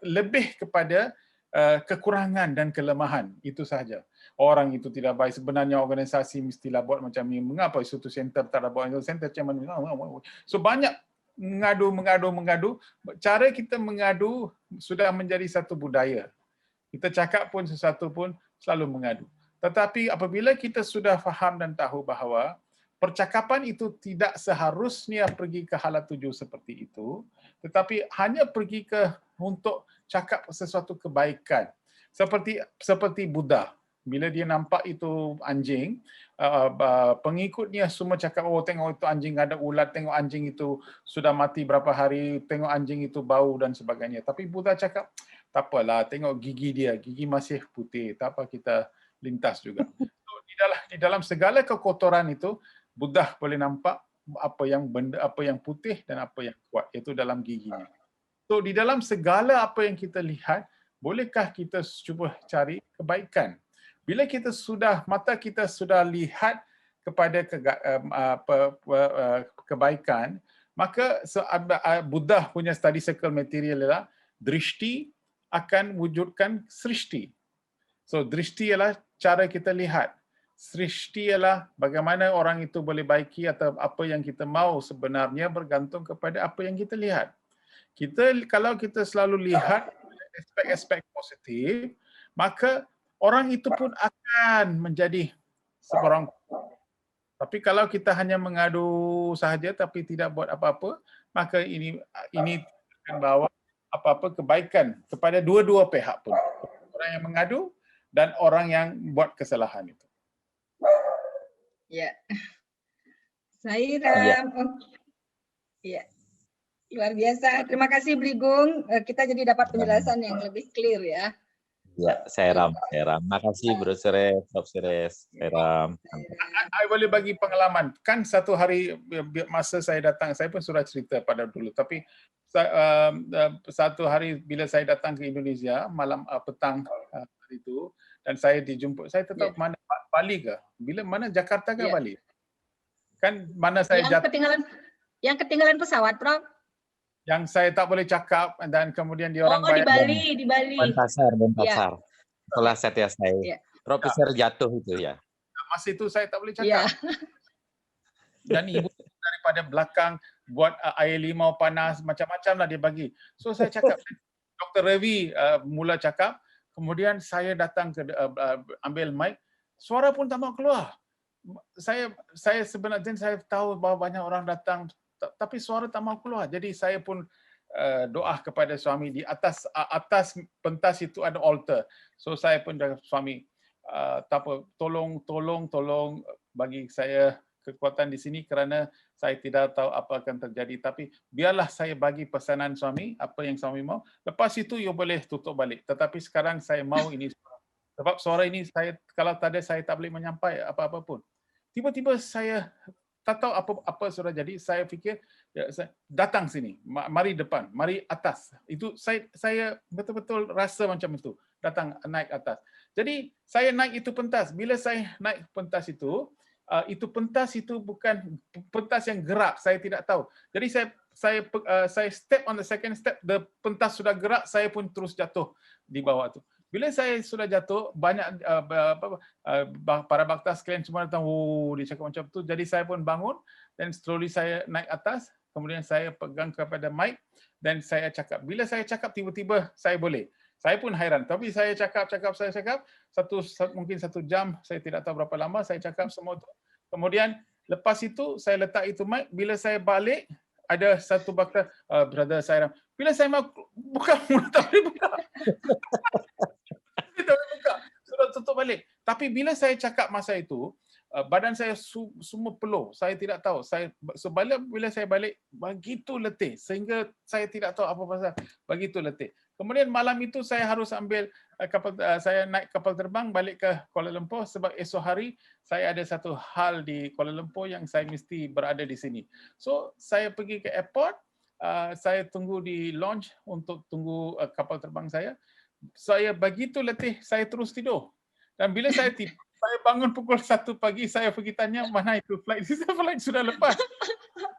lebih kepada kekurangan dan kelemahan, itu sahaja. Orang itu tidak baik, sebenarnya organisasi mestilah buat macam ini. Mengapa suatu center tak ada buat center macam mana? So banyak mengadu. Cara kita mengadu sudah menjadi satu budaya. Kita cakap pun sesuatu pun selalu mengadu. Tetapi apabila kita sudah faham dan tahu bahawa percakapan itu tidak seharusnya pergi ke hala tuju seperti itu, tetapi hanya pergi ke untuk cakap sesuatu kebaikan. Seperti Buddha. bila dia nampak itu anjing, pengikutnya semua cakap, oh tengok itu anjing ada ulat, tengok anjing itu sudah mati berapa hari, tengok anjing itu bau dan sebagainya. Tapi Buddha cakap, tak apalah, tengok gigi dia, gigi masih putih, tak apa kita lintas juga. So, di dalam segala kekotoran itu, Buddha boleh nampak apa yang putih dan apa yang kuat, itu dalam giginya. So di dalam segala apa yang kita lihat, bolehkah kita cuba cari kebaikan? Bila mata kita sudah lihat kepada kebaikan, maka Buddha punya study circle material adalah drishti akan wujudkan srishti. So drishti ialah cara kita lihat. Srishti ialah bagaimana orang itu boleh baiki atau apa yang kita mahu sebenarnya bergantung kepada apa yang kita lihat. Kalau kita selalu lihat aspek-aspek positif, maka orang itu pun akan menjadi seorang. Tapi kalau kita hanya mengadu sahaja tapi tidak buat apa-apa, maka ini akan bawa apa-apa kebaikan kepada dua-dua pihak pun. Orang yang mengadu dan orang yang buat kesalahan itu. Ya. Saya ya. Luar biasa. Terima kasih Brigung. Kita jadi dapat penjelasan yang lebih clear ya. Ya, Sairam. Makasih Bro Suresh, Prof. Suresh. Sairam. Saya boleh bagi pengalaman. Kan satu hari masa saya datang, saya pun sudah cerita pada dulu. Tapi satu hari bila saya datang ke Indonesia, malam petang itu, dan saya dijemput, saya tetap mana Bali ke? Mana Jakarta ke Bali? Kan mana saya yang ketinggalan pesawat, Prof? Yang saya tak boleh cakap dan kemudian diorang bayar. Di Bali. Denpasar. Setelah saya Profesor jatuh itu ya. Masa itu saya tak boleh cakap. Dan ibu daripada belakang buat air limau panas, macam-macam lah dia bagi. So saya cakap, Dr. Ravi mula cakap, kemudian saya datang ke ambil mic, suara pun tak mau keluar. Saya sebenarnya saya tahu bahawa banyak orang datang, tapi suara tak mau keluar. Jadi saya pun doa kepada suami di atas pentas itu ada altar. So saya pun dengan suami, tak apa, tolong bagi saya kekuatan di sini kerana saya tidak tahu apa akan terjadi. Tapi biarlah saya bagi pesanan suami, apa yang suami mau. Lepas itu you boleh tutup balik. Tetapi sekarang saya mau ini. Sebab suara ini kalau tak ada saya tak boleh menyampaikan apa-apa pun. Tiba-tiba saya tak tahu apa sudah jadi. Saya fikir datang sini, mari depan, mari atas. Itu saya betul-betul rasa macam itu. Datang naik atas. Jadi saya naik itu pentas. Bila saya naik pentas itu pentas itu bukan pentas yang gerak. Saya tidak tahu. Jadi saya step on the second step. The pentas sudah gerak. Saya pun terus jatuh di bawah itu. Bila saya sudah jatuh, banyak para bakta sekalian semua datang, dia cakap macam tu. Jadi saya pun bangun dan slowly saya naik atas. Kemudian saya pegang kepada mic dan saya cakap. Bila saya cakap, tiba-tiba saya boleh. Saya pun hairan. Tapi saya cakap, mungkin 1 jam, saya tidak tahu berapa lama saya cakap semua itu. Kemudian lepas itu saya letak itu mic. Bila saya balik, ada satu bakta, brother Sairam. Bila saya mau buka mulut, tak boleh buka. Sudah tutup balik. Tapi bila saya cakap masa itu, badan saya semua peluh. Saya tidak tahu. Bila saya balik, begitu letih. Sehingga saya tidak tahu apa pasal. Begitu letih. Kemudian malam itu saya harus ambil saya naik kapal terbang balik ke Kuala Lumpur sebab esok hari saya ada satu hal di Kuala Lumpur yang saya mesti berada di sini. So saya pergi ke airport, saya tunggu di lounge untuk tunggu kapal terbang saya. Saya begitu letih, saya terus tidur. Dan bila saya tidur, saya bangun pukul 1 pagi, saya pergi tanya mana itu flight. Flight sudah lepas.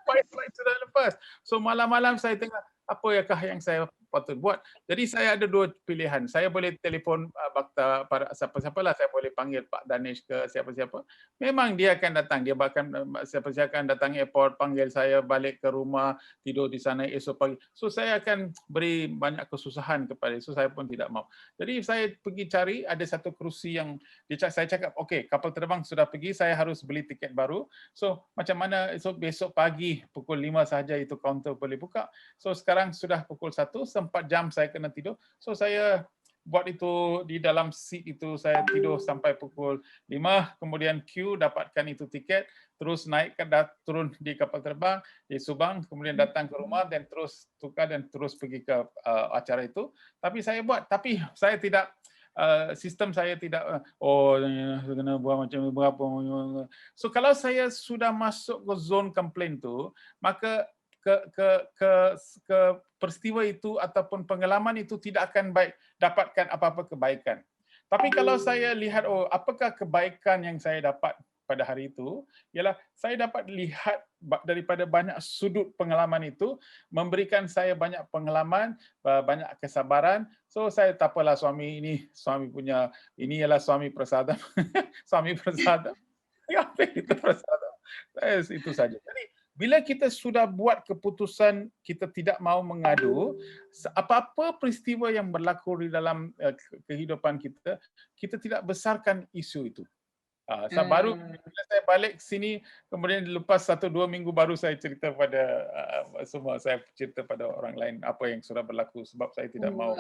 Flight sudah lepas. So malam-malam saya tengok apakah yang saya patut buat. Jadi saya ada 2 pilihan. Saya boleh telefon bakta para siapa-siapalah, saya boleh panggil Pak Danish ke siapa-siapa. Memang dia akan datang. Dia bahkan siapa-siapa akan datang airport, panggil saya balik ke rumah, tidur di sana esok pagi. So saya akan beri banyak kesusahan kepada itu. Saya pun tidak mau. Jadi saya pergi cari ada satu kerusi yang saya cakap, okey, kapal terbang sudah pergi, saya harus beli tiket baru. So macam mana besok pagi pukul 5 sahaja itu kaunter boleh buka. So sekarang sudah pukul 1, 4 jam saya kena tidur. So saya buat itu di dalam seat itu, saya tidur sampai pukul 5, kemudian queue dapatkan itu tiket, terus naik turun di kapal terbang di Subang, kemudian datang ke rumah dan terus tukar dan terus pergi ke acara itu. Tapi saya buat, tapi saya tidak sistem saya tidak kena buat macam berapa. So kalau saya sudah masuk ke zone komplain tu, maka ke peristiwa itu ataupun pengalaman itu tidak akan dapatkan apa-apa kebaikan. Tapi kalau saya lihat, apakah kebaikan yang saya dapat pada hari itu, ialah saya dapat lihat daripada banyak sudut pengalaman itu, memberikan saya banyak pengalaman, banyak kesabaran. So saya tak apalah suami ini, suami punya, ini ialah suami Prasadam. Suami Prasadam. Apa itu Prasadam? Itu saja. Jadi, bila kita sudah buat keputusan kita tidak mau mengadu, apa-apa peristiwa yang berlaku di dalam kehidupan kita, kita tidak besarkan isu itu. Baru bila saya balik ke sini, kemudian lepas 1-2 minggu baru saya cerita pada semua, saya cerita pada orang lain apa yang sudah berlaku sebab saya tidak mau.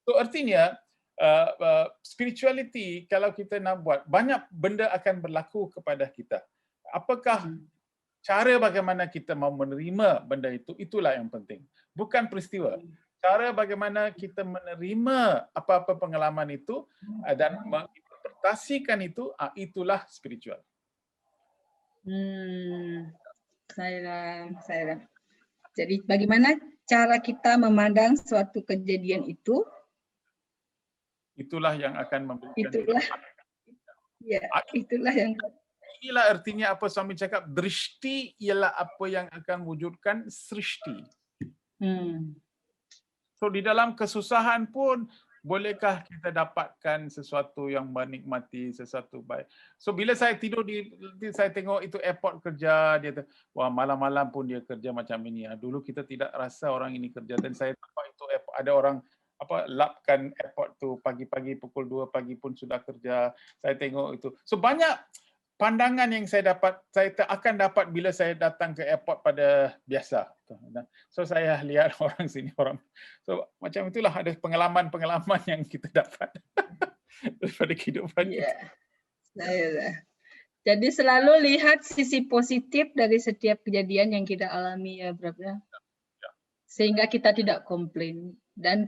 So artinya, spirituality kalau kita nak buat, banyak benda akan berlaku kepada kita. Apakah cara bagaimana kita mau menerima benda itu, itulah yang penting. Bukan peristiwa. Cara bagaimana kita menerima apa-apa pengalaman itu dan menginterpretasikan itu, itulah spiritual. Saya. Jadi bagaimana cara kita memandang suatu kejadian itu? Itulah yang akan memberikan. Itulah yang. Inilah artinya apa suami cakap, drishti ialah apa yang akan wujudkan srishti. So di dalam kesusahan pun, bolehkah kita dapatkan sesuatu yang menikmati, sesuatu baik. So bila saya tidur, saya tengok itu airport kerja, dia wah malam-malam pun dia kerja macam ini. Dulu kita tidak rasa orang ini kerja, dan saya nampak itu airport, ada orang lapkan airport tu pagi-pagi pukul 2 pagi pun sudah kerja. Saya tengok itu. So banyak pandangan yang saya dapat, saya tak akan dapat bila saya datang ke airport pada biasa. So saya lihat orang sini, so macam itulah, ada pengalaman-pengalaman yang kita dapat daripada kehidupan kita. Jadi selalu lihat sisi positif dari setiap kejadian yang kita alami ya, Prof. Sehingga kita tidak komplain, dan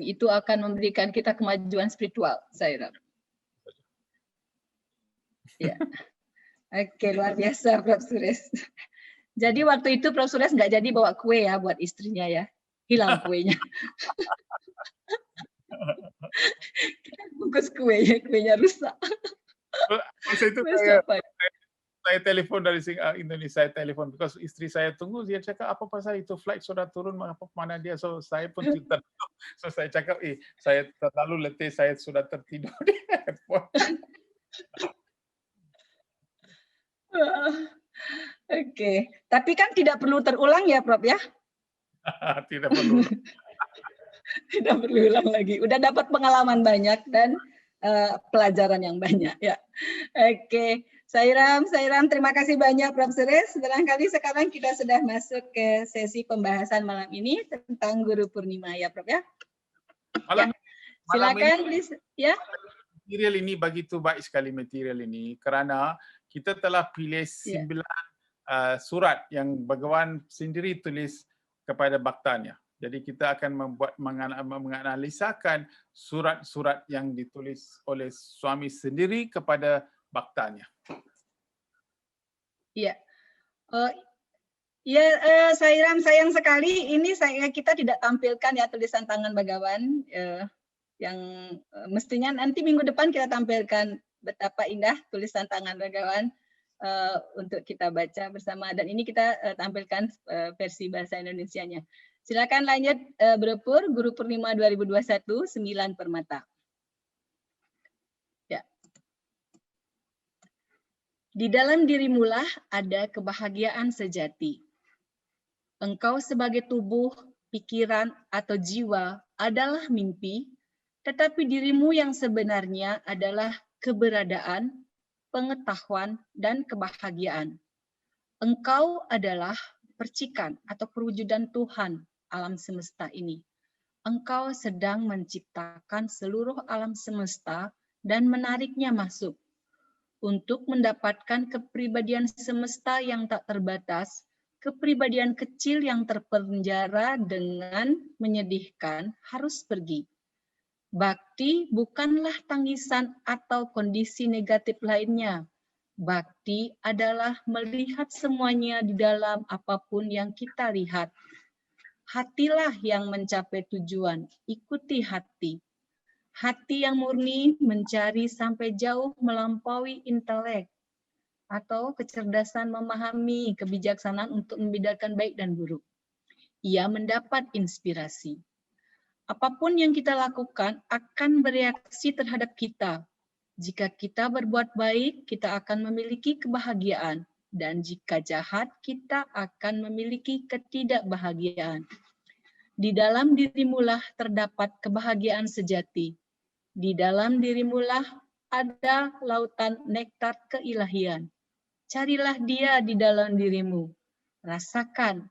itu akan memberikan kita kemajuan spiritual, saya rasa. Ya. Oke, luar biasa Prof. Suresh. Jadi waktu itu Prof. Suresh nggak jadi bawa kue ya buat istrinya ya, hilang kuenya. Kita bungkus kuenya rusak. Masa itu saya telepon dari Indonesia, saya telepon, because istri saya tunggu, dia cakap apa pasal itu flight sudah turun, mana dia, so saya pun cerita. So saya cakap, saya terlalu letih, saya sudah tertidur di airport. Oke, tapi kan tidak perlu terulang ya, Prof ya? Tidak perlu. Tidak perlu ulang lagi. Udah dapat pengalaman banyak dan pelajaran yang banyak ya. Oke, Sairam, terima kasih banyak Prof Suresh. Barangkali sekarang kita sudah masuk ke sesi pembahasan malam ini tentang Guru Purnima ya, Prof ya. Silakan, please ya. Material ini begitu baik sekali, material ini, kerana kita telah pilih 9 surat yang Bhagawan sendiri tulis kepada baktanya. Jadi kita akan menganalisakan surat-surat yang ditulis oleh suami sendiri kepada baktanya. Iya. Sairam, sayang sekali ini kita tidak tampilkan ya tulisan tangan Bhagawan yang mestinya nanti minggu depan kita tampilkan betapa indah tulisan tangan Bhagawan untuk kita baca bersama, dan ini kita tampilkan versi bahasa Indonesianya. Silakan lanjut Bro Pur, Guru Purnima 2021 9 Permata. Ya. Di dalam dirimulah ada kebahagiaan sejati. Engkau sebagai tubuh, pikiran, atau jiwa adalah mimpi, tetapi dirimu yang sebenarnya adalah keberadaan, pengetahuan, dan kebahagiaan. Engkau adalah percikan atau perwujudan Tuhan alam semesta ini. Engkau sedang menciptakan seluruh alam semesta dan menariknya masuk. Untuk mendapatkan kepribadian semesta yang tak terbatas, kepribadian kecil yang terpenjara dengan menyedihkan harus pergi. Bakti bukanlah tangisan atau kondisi negatif lainnya. Bakti adalah melihat semuanya di dalam apapun yang kita lihat. Hatilah yang mencapai tujuan, ikuti hati. Hati yang murni mencari sampai jauh melampaui intelek atau kecerdasan memahami kebijaksanaan untuk membedakan baik dan buruk. Ia mendapat inspirasi. Apapun yang kita lakukan akan bereaksi terhadap kita. Jika kita berbuat baik, kita akan memiliki kebahagiaan. Dan jika jahat, kita akan memiliki ketidakbahagiaan. Di dalam dirimulah terdapat kebahagiaan sejati. Di dalam dirimulah ada lautan nektar keilahian. Carilah dia di dalam dirimu. Rasakan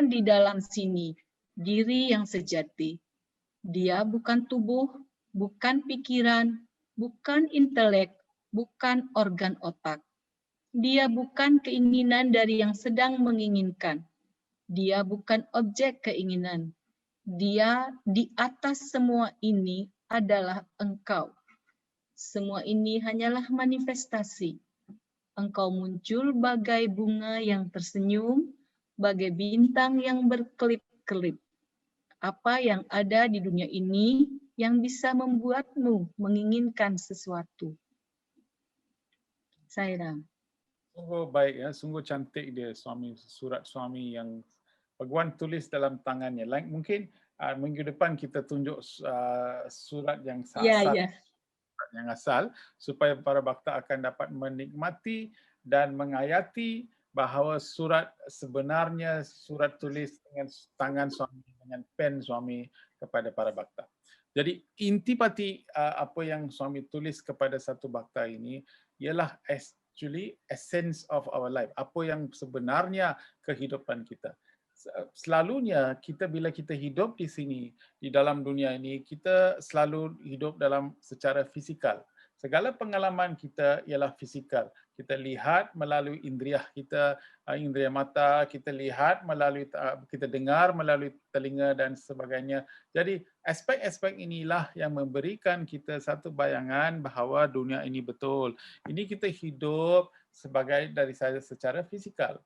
di dalam sini diri yang sejati. Dia bukan tubuh, bukan pikiran, bukan intelek, bukan organ otak. Dia bukan keinginan dari yang sedang menginginkan. Dia bukan objek keinginan. Dia di atas semua ini adalah engkau. Semua ini hanyalah manifestasi. Engkau muncul bagai bunga yang tersenyum, bagai bintang yang berkelip-kelip. Apa yang ada di dunia ini yang bisa membuatmu menginginkan sesuatu? Sairam. Sungguh baik ya, sungguh cantik dia surat suami yang Bhagwan tulis dalam tangannya. Mungkin minggu depan kita tunjuk surat yang yang asal supaya para bhakta akan dapat menikmati dan menghayati bahawa surat sebenarnya surat tulis dengan tangan suami, dengan pen suami kepada para bhakta. Jadi intipati apa yang suami tulis kepada satu bhakta ini ialah actually essence of our life. Apa yang sebenarnya kehidupan kita. Selalunya kita bila kita hidup di sini, di dalam dunia ini, kita selalu hidup dalam secara fisikal. Segala pengalaman kita ialah fisikal. Kita lihat melalui indriah kita, indriah mata, kita lihat melalui, kita dengar melalui telinga dan sebagainya. Jadi aspek-aspek inilah yang memberikan kita satu bayangan bahawa dunia ini betul. Ini kita hidup sebagai dari saya secara fisikal.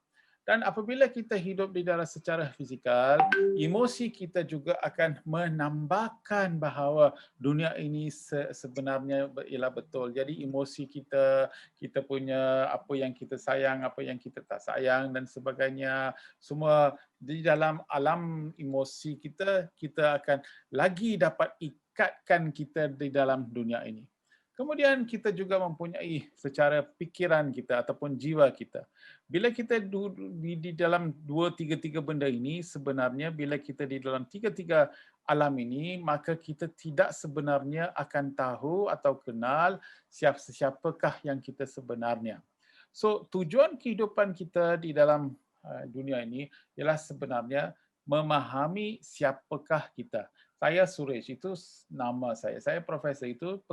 Dan apabila kita hidup di dalam secara fizikal, emosi kita juga akan menambahkan bahawa dunia ini sebenarnya ialah betul. Jadi emosi kita, kita punya apa yang kita sayang, apa yang kita tak sayang dan sebagainya. Semua di dalam alam emosi kita, kita akan lagi dapat ikatkan kita di dalam dunia ini. Kemudian kita juga mempunyai secara pikiran kita ataupun jiwa kita. Bila kita di dalam tiga benda ini, sebenarnya bila kita di dalam tiga alam ini, maka kita tidak sebenarnya akan tahu atau kenal siapakah yang kita sebenarnya. So tujuan kehidupan kita di dalam dunia ini ialah sebenarnya memahami siapakah kita. Saya Suresh, itu nama saya. Saya profesor, itu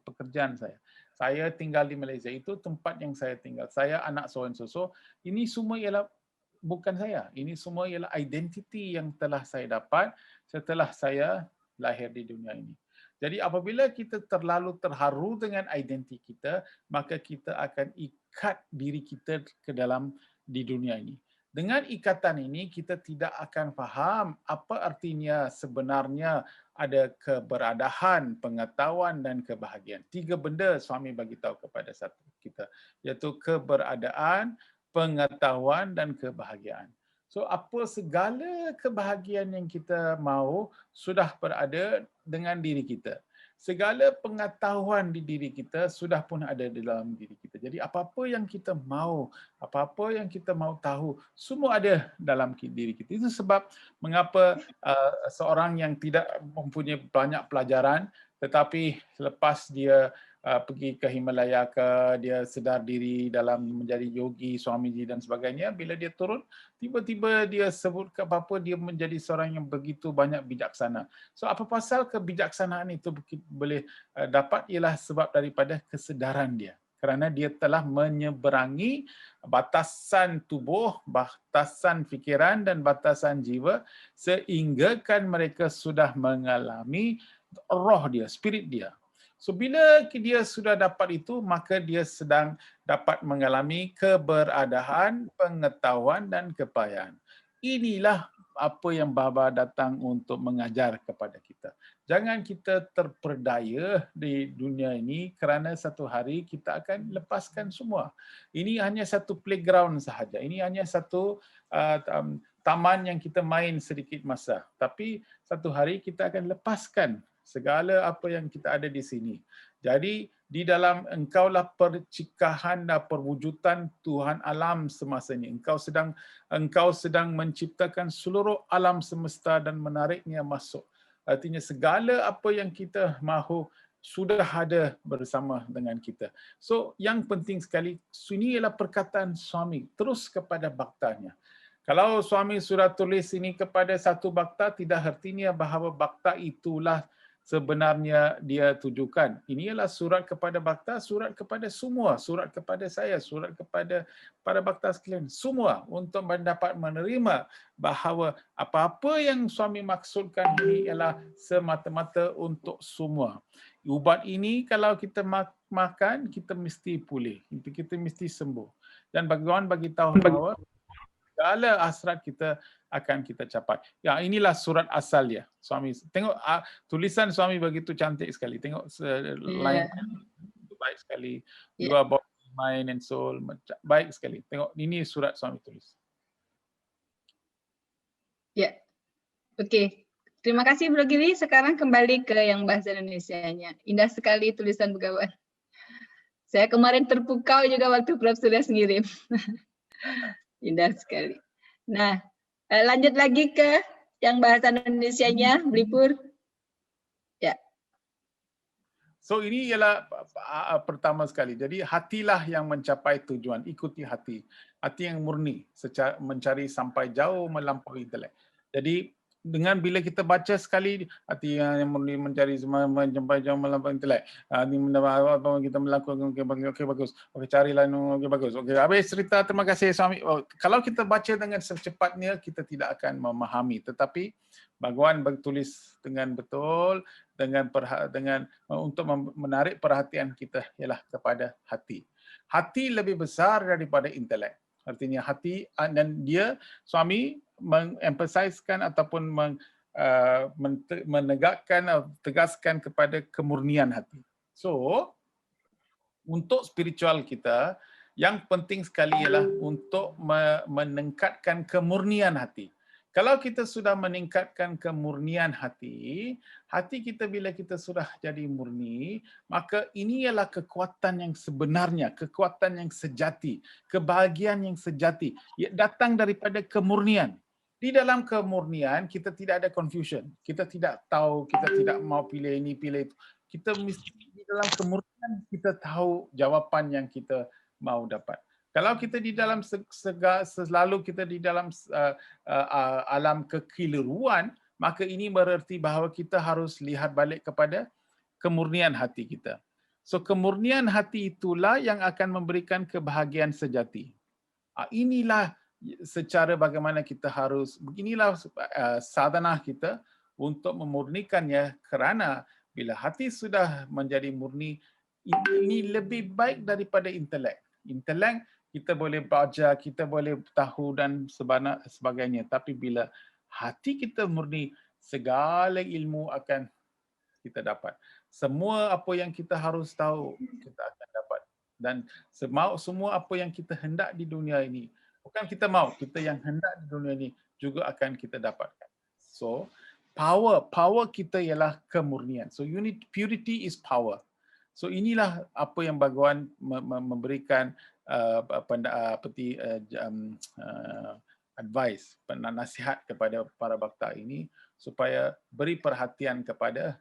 pekerjaan saya. Saya tinggal di Malaysia, itu tempat yang saya tinggal. Saya anak so and so. Ini semua ialah bukan saya. Ini semua ialah identiti yang telah saya dapat setelah saya lahir di dunia ini. Jadi apabila kita terlalu terharu dengan identiti kita, maka kita akan ikat diri kita ke dalam di dunia ini. Dengan ikatan ini, kita tidak akan faham apa artinya sebenarnya ada keberadaan, pengetahuan dan kebahagiaan. Tiga benda suami bagi tahu kepada satu kita, iaitu keberadaan, pengetahuan dan kebahagiaan. So apa segala kebahagiaan yang kita mahu sudah berada dengan diri kita. Segala pengetahuan di diri kita sudah pun ada di dalam diri kita. Jadi apa-apa yang kita mahu, apa-apa yang kita mahu tahu, semua ada dalam diri kita. Itu sebab mengapa seorang yang tidak mempunyai banyak pelajaran, tetapi selepas dia pergi ke Himalaya ke, dia sedar diri dalam menjadi yogi, Swamiji dan sebagainya. Bila dia turun, tiba-tiba dia sebut ke apa-apa, dia menjadi seorang yang begitu banyak bijaksana. So apa pasal kebijaksanaan itu boleh dapat ialah sebab daripada kesedaran dia. Kerana dia telah menyeberangi batasan tubuh, batasan fikiran dan batasan jiwa sehingga kan mereka sudah mengalami roh dia, spirit dia. So bila dia sudah dapat itu, maka dia sedang dapat mengalami keberadaan, pengetahuan dan kepayahan. Inilah apa yang Baba datang untuk mengajar kepada kita. Jangan kita terperdaya di dunia ini kerana satu hari kita akan lepaskan semua. Ini hanya satu playground sahaja. Ini hanya satu taman yang kita main sedikit masa. Tapi satu hari kita akan lepaskan segala apa yang kita ada di sini. Jadi di dalam engkaulah percikahan dan perwujudan Tuhan alam semasa ini. Engkau sedang menciptakan seluruh alam semesta dan menariknya masuk. Artinya segala apa yang kita mahu sudah ada bersama dengan kita. So yang penting sekali, ini ialah perkataan suami terus kepada baktanya. Kalau suami sudah tulis ini kepada satu bakta, tidak artinya bahawa bakta itulah sebenarnya dia tujukan. Ini ialah surat kepada bakta, surat kepada semua, surat kepada saya, surat kepada para bakta sekalian. Semua untuk mendapat menerima bahawa apa-apa yang suami maksudkan ini ialah semata-mata untuk semua. Ubat ini kalau kita makan, kita mesti pulih. Kita mesti sembuh. Dan bagaimana bagi tahu bahawa segala hasrat kita akan kita capai. Ya, inilah surat asal dia. Suami, tengok tulisan suami begitu cantik sekali. Tengok line baik sekali. You are body, mind and soul. Baik sekali. Tengok, ini surat suami tulis. Ya, oke. Terima kasih Bro Giri. Sekarang kembali ke yang bahasa Indonesianya. Indah sekali tulisan Begawan. Saya kemarin terpukau juga waktu Prof. Sudah ngirim. Indah sekali. Nah, lanjut lagi ke yang bahasa Indonesianya, Blipur. Ya. So ini ialah pertama sekali. Jadi hatilah yang mencapai tujuan, ikuti hati. Hati yang murni, mencari sampai jauh melampaui intelek. Jadi dengan bila kita baca sekali hati yang murni mencari sampai jauh melampaui intelek. Ini apa kita melakukan okey bagus. Okey carilah okey bagus. Okey habis cerita, terima kasih suami. Kalau kita baca dengan secepatnya kita tidak akan memahami, tetapi Bhagawan bertulis dengan betul dengan untuk menarik perhatian kita ialah kepada hati. Hati lebih besar daripada intelek. Artinya hati, dan dia suami mengemphasiskan ataupun menegakkan, tegaskan kepada kemurnian hati. So, untuk spiritual kita, yang penting sekali ialah untuk meningkatkan kemurnian hati. Kalau kita sudah meningkatkan kemurnian hati, hati kita bila kita sudah jadi murni, maka ini ialah kekuatan yang sebenarnya, kekuatan yang sejati, kebahagiaan yang sejati, datang daripada kemurnian. Di dalam kemurnian, kita tidak ada confusion. Kita tidak tahu, kita tidak mau pilih ini, pilih itu. Kita mesti di dalam kemurnian, kita tahu jawapan yang kita mau dapat. Kalau kita di dalam selalu kita di dalam alam kekeliruan, maka ini bererti bahawa kita harus lihat balik kepada kemurnian hati kita. So kemurnian hati itulah yang akan memberikan kebahagiaan sejati. Inilah secara bagaimana kita harus, beginilah sadhana kita untuk memurnikannya, kerana bila hati sudah menjadi murni, ini lebih baik daripada intelek. Intelek kita boleh baca, kita boleh tahu dan sebagainya. Tapi bila hati kita murni, segala ilmu akan kita dapat. Semua apa yang kita harus tahu, kita akan dapat. Dan semua apa yang kita hendak di dunia ini, bukan kita mau, kita yang hendak di dunia ini juga akan kita dapatkan. So, power kita ialah kemurnian. So, purity is power. So, inilah apa yang Bhagawan memberikan advice, nasihat kepada para bakta ini supaya beri perhatian kepada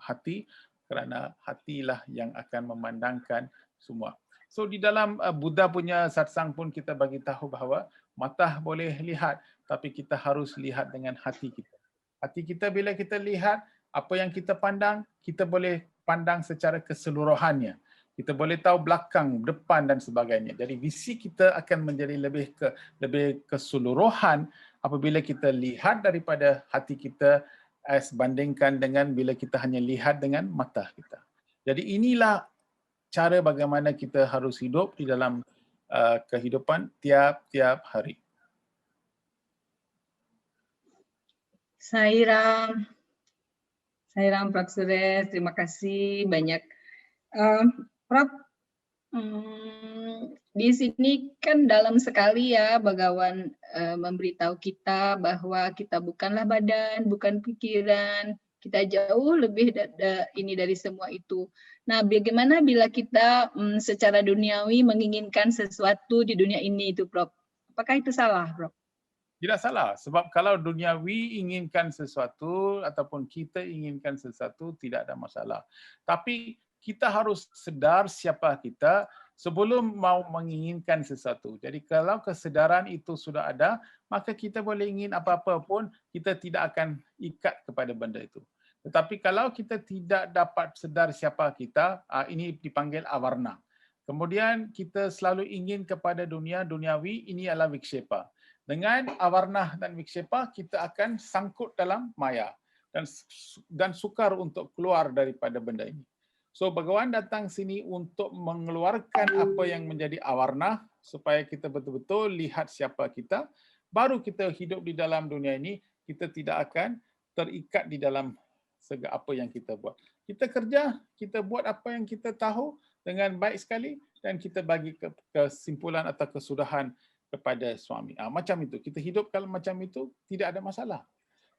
hati, kerana hatilah yang akan memandangkan semua. So di dalam Buddha punya satsang pun kita bagi tahu bahawa mata boleh lihat, tapi kita harus lihat dengan hati kita. Hati kita bila kita lihat, apa yang kita pandang, kita boleh pandang secara keseluruhannya. Kita boleh tahu belakang, depan dan sebagainya. Jadi visi kita akan menjadi lebih keseluruhan apabila kita lihat daripada hati kita bandingkan dengan bila kita hanya lihat dengan mata kita. Jadi inilah cara bagaimana kita harus hidup di dalam kehidupan tiap-tiap hari. Sairam Prof. Suresh, terima kasih banyak. Prof, di sini kan dalam sekali ya Bhagawan memberitahu kita bahwa kita bukanlah badan, bukan pikiran, kita jauh lebih dari semua itu. Nah, bagaimana bila kita secara duniawi menginginkan sesuatu di dunia ini itu, Prof? Apakah itu salah, Prof? Tidak salah, sebab kalau duniawi inginkan sesuatu ataupun kita inginkan sesuatu, tidak ada masalah. Tapi kita harus sedar siapa kita sebelum mau menginginkan sesuatu. Jadi kalau kesedaran itu sudah ada, maka kita boleh ingin apa-apa pun, kita tidak akan ikat kepada benda itu. Tetapi kalau kita tidak dapat sedar siapa kita, ini dipanggil avarna. Kemudian kita selalu ingin kepada duniawi, ini adalah vikshepa. Dengan avarna dan vikshepa, kita akan sangkut dalam maya dan sukar untuk keluar daripada benda ini. So Bhagawan datang sini untuk mengeluarkan apa yang menjadi avarna supaya kita betul-betul lihat siapa kita. Baru kita hidup di dalam dunia ini, kita tidak akan terikat di dalam segala apa yang kita buat. Kita kerja, kita buat apa yang kita tahu dengan baik sekali dan kita bagi kesimpulan atau kesudahan kepada suami. Macam itu. Kita hidup kalau macam itu, tidak ada masalah.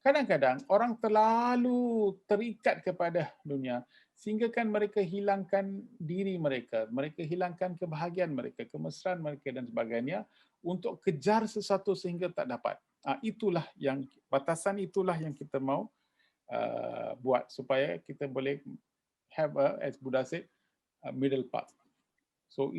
Kadang-kadang orang terlalu terikat kepada dunia sehingga kan mereka hilangkan diri mereka hilangkan kebahagiaan mereka, kemesraan mereka dan sebagainya untuk kejar sesuatu sehingga tak dapat. Itulah yang batasan itulah yang kita mau buat supaya kita boleh have as Buddha said, middle path. So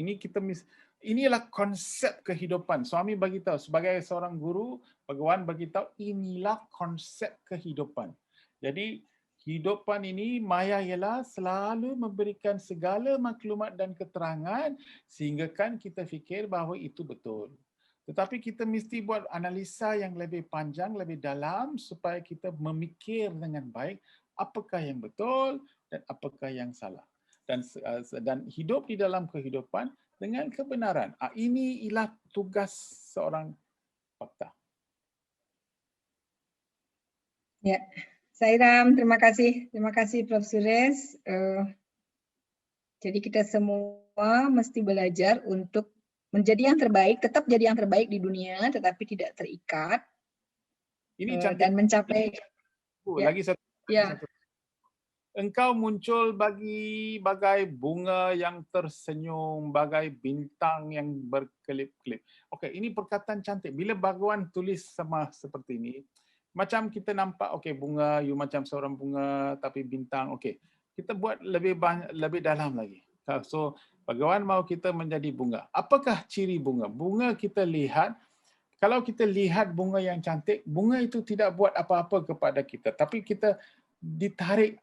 inilah konsep kehidupan. Suami bagi tahu sebagai seorang guru, Bhagawan bagi tahu inilah konsep kehidupan. Jadi kehidupan ini maya ialah selalu memberikan segala maklumat dan keterangan sehingga kan kita fikir bahawa itu betul. Tetapi kita mesti buat analisa yang lebih panjang, lebih dalam supaya kita memikir dengan baik apakah yang betul dan apakah yang salah. Dan hidup di dalam kehidupan dengan kebenaran. Ini ialah tugas seorang bhakta. Ya, Sairam, terima kasih Prof. Suresh. Jadi kita semua mesti belajar untuk menjadi yang terbaik, tetap jadi yang terbaik di dunia, tetapi tidak terikat. Ini cantik. Dan mencapai. Lagi satu. Ya. Engkau muncul bagai bunga yang tersenyum, bagai bintang yang berkelip-kelip. Okey, ini perkataan cantik. Bila Bhagawan tulis sama seperti ini, macam kita nampak, okey, bunga, you macam seorang bunga, tapi bintang, okey. Kita buat lebih dalam lagi. So, Bhagawan mau kita menjadi bunga. Apakah ciri bunga? Bunga kita lihat, kalau kita lihat bunga yang cantik, bunga itu tidak buat apa-apa kepada kita, tapi kita ditarik,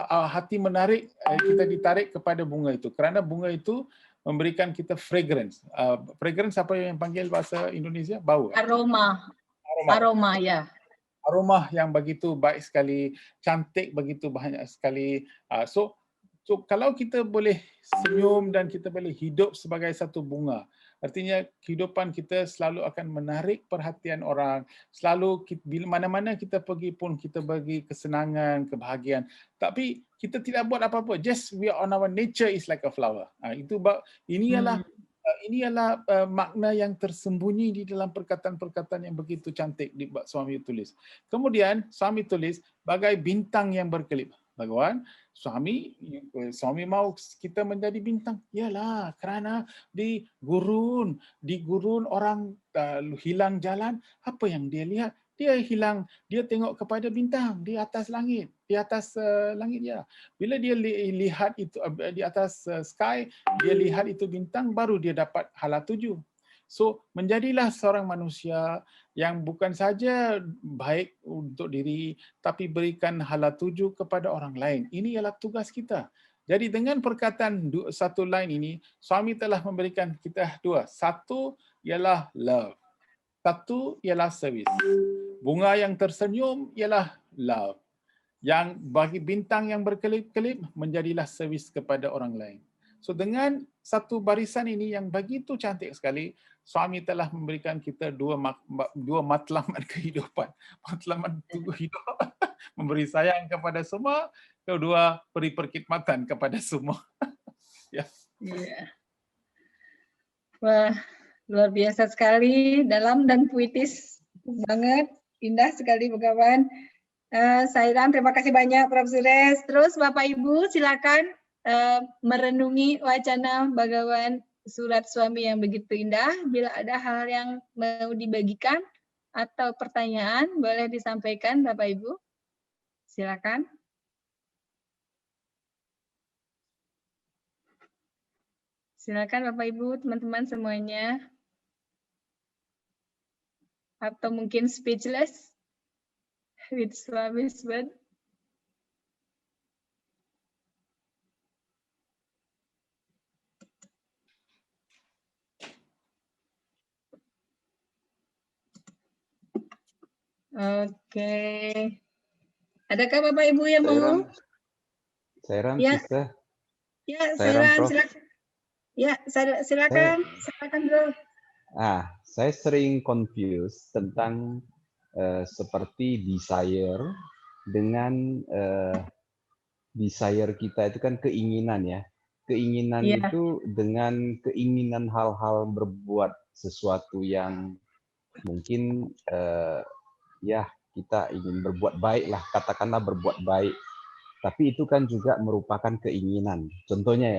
hati menarik, kita ditarik kepada bunga itu kerana bunga itu memberikan kita fragrance. Fragrance apa yang panggil bahasa Indonesia? Bau. Aroma ya. Aroma yang begitu baik sekali, cantik begitu banyak sekali. So kalau kita boleh senyum dan kita boleh hidup sebagai satu bunga, artinya kehidupan kita selalu akan menarik perhatian orang. Selalu bila mana-mana kita pergi pun kita bagi kesenangan, kebahagiaan. Tapi kita tidak buat apa-apa. Just we are on our nature is like a flower. Ini adalah makna yang tersembunyi di dalam perkataan-perkataan yang begitu cantik di suami tulis. Kemudian suami tulis bagai bintang yang berkelip. Bhagawan, suami mau kita menjadi bintang. Yalah, kerana di gurun orang hilang jalan, apa yang dia lihat? dia hilang, dia tengok kepada bintang di atas langit, langit dia. Bila dia lihat itu di atas sky, dia lihat itu bintang, baru dia dapat hala tuju. So, menjadilah seorang manusia yang bukan saja baik untuk diri, tapi berikan hala tuju kepada orang lain. Ini ialah tugas kita. Jadi dengan perkataan satu line ini, suami telah memberikan kita dua. Satu ialah love. Satu ialah service. Bunga yang tersenyum ialah love. Yang bagi bintang yang berkelip-kelip menjadilah servis kepada orang lain. So dengan satu barisan ini yang begitu cantik sekali, suami telah memberikan kita dua matlamat kehidupan. Matlamat hidup, memberi sayang kepada semua, kedua beri perkhidmatan kepada semua. Ya. Yeah. Wah, luar biasa sekali, dalam dan puitis banget, indah sekali Begawan. Sairam, terima kasih banyak Prof. Suresh. Terus Bapak Ibu silakan merenungi wacana Bagawan surat suami yang begitu indah. Bila ada hal yang mau dibagikan atau pertanyaan, boleh disampaikan Bapak Ibu. Silakan. Silakan Bapak Ibu, teman-teman semuanya. Atau mungkin speechless with suami's word. Oke. Adakah Bapak Ibu yang mau? Sairam, ya. Sister. Ya, Sairam, silakan. Ya, silakan. Silakan, Bro. Saya sering confuse tentang seperti desire dengan desire kita itu kan keinginan ya. Keinginan itu dengan keinginan hal-hal berbuat sesuatu yang mungkin ya kita ingin berbuat baik lah, katakanlah berbuat baik. Tapi itu kan juga merupakan keinginan. Contohnya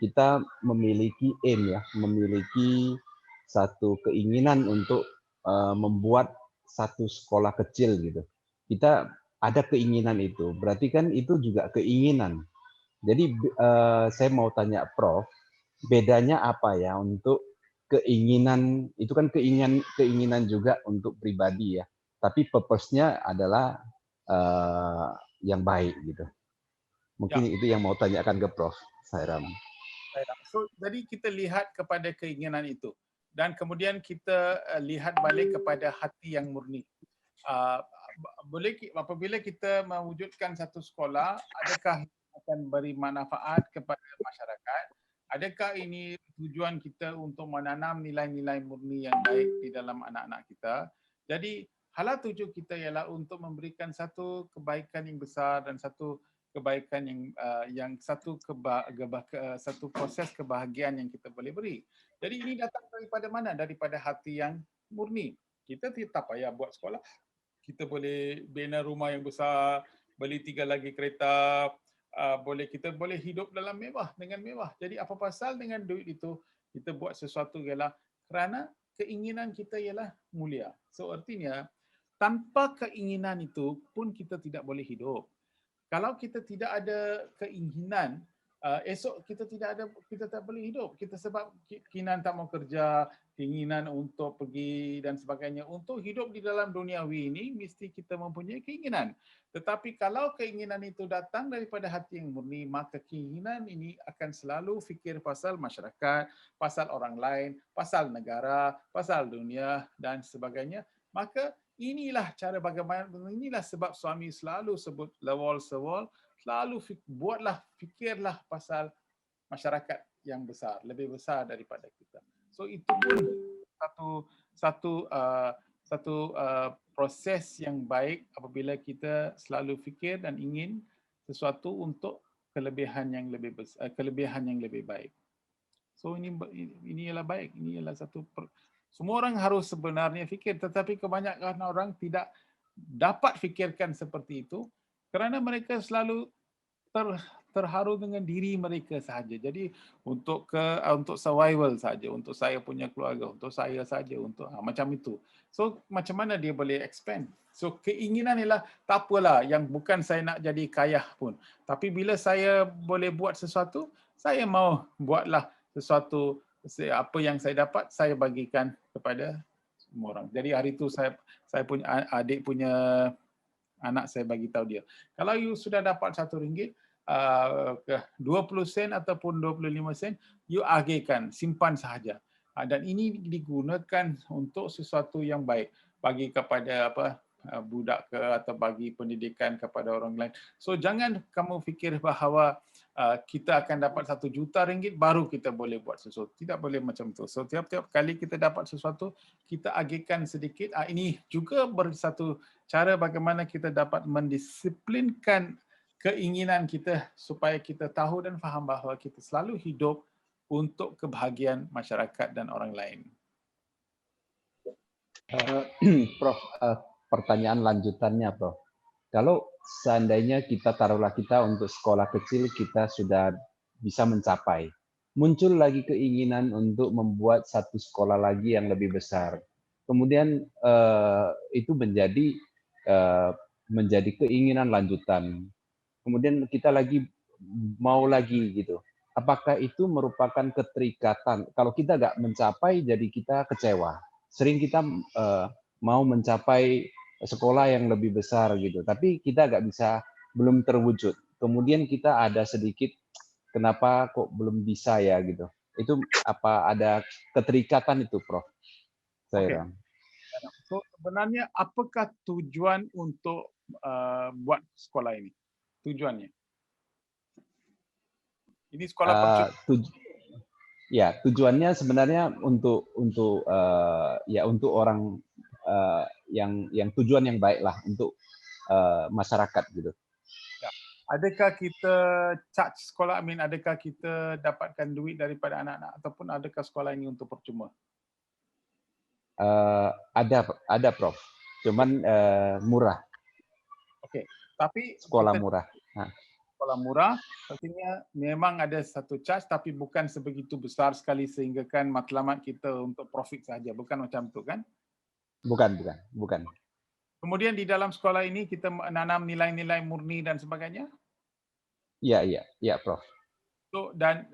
kita memiliki aim ya, memiliki satu keinginan untuk membuat satu sekolah kecil gitu. Kita ada keinginan itu, berarti kan itu juga keinginan. Jadi saya mau tanya Prof, bedanya apa ya untuk keinginan, itu kan keinginan juga untuk pribadi ya, tapi purpose-nya adalah yang baik gitu. Mungkin itu yang mau tanyakan ke Prof. Sairam. So, jadi kita lihat kepada keinginan itu dan kemudian kita lihat balik kepada hati yang murni. Apabila kita mewujudkan satu sekolah, adakah akan beri manfaat kepada masyarakat? Adakah ini tujuan kita untuk menanam nilai-nilai murni yang baik di dalam anak-anak kita? Jadi hala tuju kita ialah untuk memberikan satu kebaikan yang besar dan satu kebaikan yang satu proses kebahagiaan yang kita boleh beri. Jadi ini datang daripada mana? Daripada hati yang murni. Kita tidak payah buat sekolah. Kita boleh bina rumah yang besar, beli 3 lagi kereta, kita boleh hidup dalam mewah, dengan mewah. Jadi apa pasal dengan duit itu kita buat sesuatu ialah kerana keinginan kita ialah mulia. So artinya tanpa keinginan itu pun kita tidak boleh hidup. Kalau kita tidak ada keinginan, esok kita tak boleh hidup. Kita sebab keinginan tak mau kerja, keinginan untuk pergi dan sebagainya. Untuk hidup di dalam duniawi ini, mesti kita mempunyai keinginan. Tetapi kalau keinginan itu datang daripada hati yang murni, maka keinginan ini akan selalu fikir pasal masyarakat, pasal orang lain, pasal negara, pasal dunia dan sebagainya. Maka inilah cara bagaimana, inilah sebab suami selalu sebut lawal sewal, selalu fikirlah pasal masyarakat yang besar, lebih besar daripada kita. So itu pun satu proses yang baik apabila kita selalu fikir dan ingin sesuatu untuk kelebihan yang lebih besar, kelebihan yang lebih baik. So ini ialah baik, ini ialah satu semua orang harus sebenarnya fikir, tetapi kebanyakan orang tidak dapat fikirkan seperti itu kerana mereka selalu terharu dengan diri mereka sahaja. Jadi untuk survival saja, untuk saya punya keluarga, untuk saya saja, untuk macam itu. So macam mana dia boleh expand? So keinginan ialah tak apalah yang bukan saya nak jadi kaya pun. Tapi bila saya boleh buat sesuatu, saya mau buatlah sesuatu, apa yang saya dapat saya bagikan kepada semua orang. Jadi hari itu saya punya adik punya anak, saya bagi tahu dia, kalau you sudah dapat RM1, 20 sen ataupun 25 sen, you agihkan, simpan sahaja. Dan ini digunakan untuk sesuatu yang baik, bagi kepada budak ke, atau bagi pendidikan kepada orang lain. So jangan kamu fikir bahawa kita akan dapat RM1 juta baru kita boleh buat sesuatu. Tidak boleh macam itu. So tiap-tiap kali kita dapat sesuatu, kita agihkan sedikit. Ini juga satu cara bagaimana kita dapat mendisiplinkan keinginan kita supaya kita tahu dan faham bahawa kita selalu hidup untuk kebahagiaan masyarakat dan orang lain. Prof, pertanyaan lanjutannya, Prof. Kalau seandainya kita taruhlah kita untuk sekolah kecil kita sudah bisa mencapai, muncul lagi keinginan untuk membuat satu sekolah lagi yang lebih besar. Kemudian itu menjadi keinginan lanjutan. Kemudian kita mau lagi gitu. Apakah itu merupakan keterikatan? Kalau kita nggak mencapai, jadi kita kecewa. Sering kita mau mencapai sekolah yang lebih besar gitu, tapi kita nggak bisa, belum terwujud. Kemudian kita ada sedikit, kenapa kok belum bisa ya gitu. Itu apa ada keterikatan itu, Prof? Saya So sebenarnya apakah tujuan untuk buat sekolah ini? Tujuannya? Ini sekolah percuma. Ya, tujuannya sebenarnya untuk orang yang tujuan yang baik lah untuk masyarakat gitu. Ya. Adakah kita charge sekolah, adakah kita dapatkan duit daripada anak-anak, ataupun adakah sekolah ini untuk percuma? Ada Prof. Cuman murah. Oke. Tapi sekolah murah. Sekolah murah, artinya memang ada satu charge, tapi bukan sebegitu besar sekali sehingga kan matlamat kita untuk profit saja, bukan macam itu kan? Bukan. Kemudian di dalam sekolah ini kita menanam nilai-nilai murni dan sebagainya? Iya, Prof. So, dan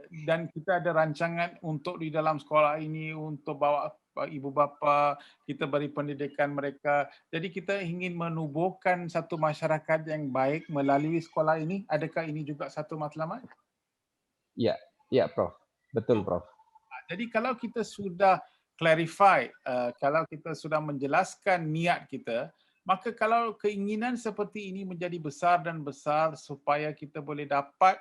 kita ada rancangan untuk di dalam sekolah ini untuk bawa ibu bapa, kita beri pendidikan mereka. Jadi kita ingin menubuhkan satu masyarakat yang baik melalui sekolah ini. Adakah ini juga satu matlamat? Iya, Prof. Betul, Prof. Jadi kalau kita sudah clarify, kalau kita sudah menjelaskan niat kita, maka kalau keinginan seperti ini menjadi besar dan besar supaya kita boleh dapat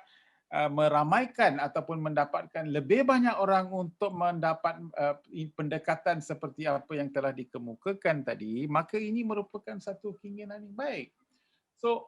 meramaikan ataupun mendapatkan lebih banyak orang untuk mendapat pendekatan seperti apa yang telah dikemukakan tadi, maka ini merupakan satu keinginan yang baik. So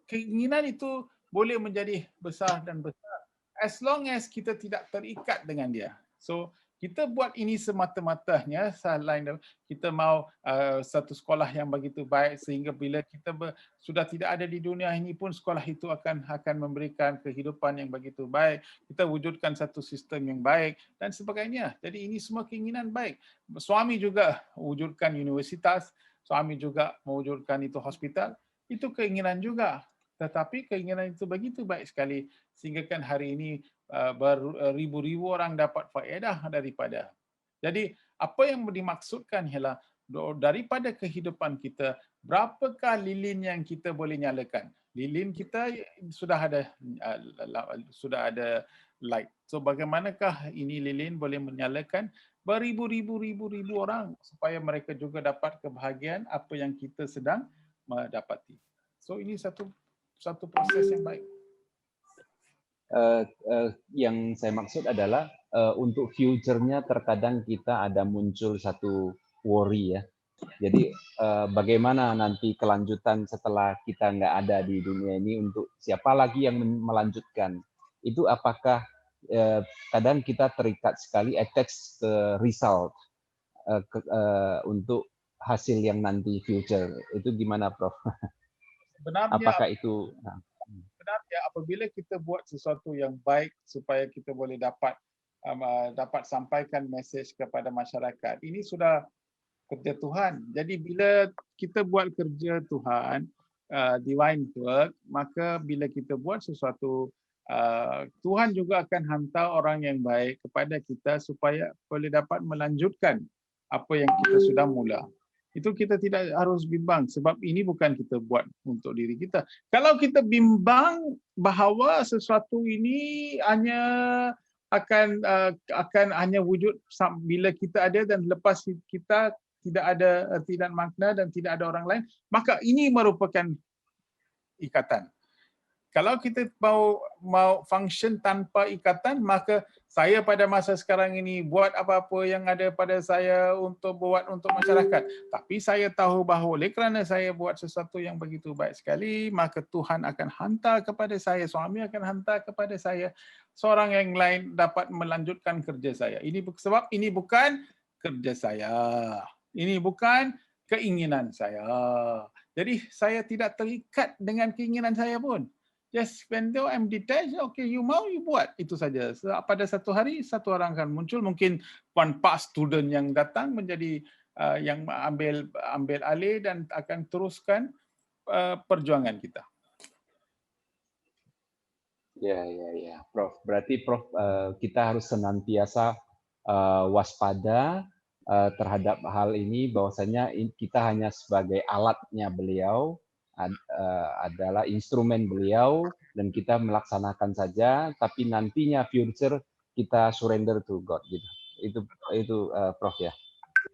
keinginan itu boleh menjadi besar dan besar as long as kita tidak terikat dengan dia. So kita buat ini semata-matanya selain kita mau satu sekolah yang begitu baik sehingga bila kita sudah tidak ada di dunia ini pun sekolah itu akan memberikan kehidupan yang begitu baik. Kita wujudkan satu sistem yang baik dan sebagainya. Jadi ini semua keinginan baik. Suami juga wujudkan universitas, suami juga mewujudkan itu hospital. Itu keinginan juga. Tetapi keinginan itu begitu baik sekali sehingga kan hari ini beribu-ribu orang dapat faedah daripada. Jadi apa yang dimaksudkan ialah daripada kehidupan kita, berapakah lilin yang kita boleh nyalakan? Lilin kita sudah ada light. So bagaimanakah ini lilin boleh menyalakan beribu-ribu orang supaya mereka juga dapat kebahagiaan apa yang kita sedang mendapati. So ini satu proses yang baik. Yang saya maksud adalah untuk future-nya terkadang kita ada muncul satu worry ya. Jadi bagaimana nanti kelanjutan setelah kita nggak ada di dunia ini, untuk siapa lagi yang melanjutkan? Itu apakah kadang kita terikat sekali attach ke result untuk hasil yang nanti future. Itu gimana, Prof? Sebenarnya, apakah itu? Sebenarnya apabila kita buat sesuatu yang baik supaya kita boleh dapat sampaikan mesej kepada masyarakat, ini sudah kerja Tuhan. Jadi bila kita buat kerja Tuhan, divine work, maka bila kita buat sesuatu, Tuhan juga akan hantar orang yang baik kepada kita supaya boleh dapat melanjutkan apa yang kita sudah mula. Itu kita tidak harus bimbang sebab ini bukan kita buat untuk diri kita. Kalau kita bimbang bahawa sesuatu ini hanya akan hanya wujud bila kita ada dan lepas kita tidak ada erti dan makna dan tidak ada orang lain, maka ini merupakan ikatan. Kalau kita mau function tanpa ikatan, maka saya pada masa sekarang ini buat apa-apa yang ada pada saya untuk buat untuk masyarakat. Tapi saya tahu bahawa oleh kerana saya buat sesuatu yang begitu baik sekali, maka Tuhan akan hantar kepada saya, suami akan hantar kepada saya, seorang yang lain dapat melanjutkan kerja saya. Ini sebab ini bukan kerja saya. Ini bukan keinginan saya. Jadi saya tidak terikat dengan keinginan saya pun. Just when I'm detached, okay, you mau, you buat. Itu saja. Pada satu hari, satu orang akan muncul. Mungkin one past student yang datang menjadi yang ambil alih dan akan teruskan perjuangan kita. Ya, Prof. Berarti Prof, kita harus senantiasa waspada terhadap hal ini, bahwasanya kita hanya sebagai alatnya beliau, adalah instrumen beliau, dan kita melaksanakan saja, tapi nantinya future kita surrender to God gitu. Itu Prof ya.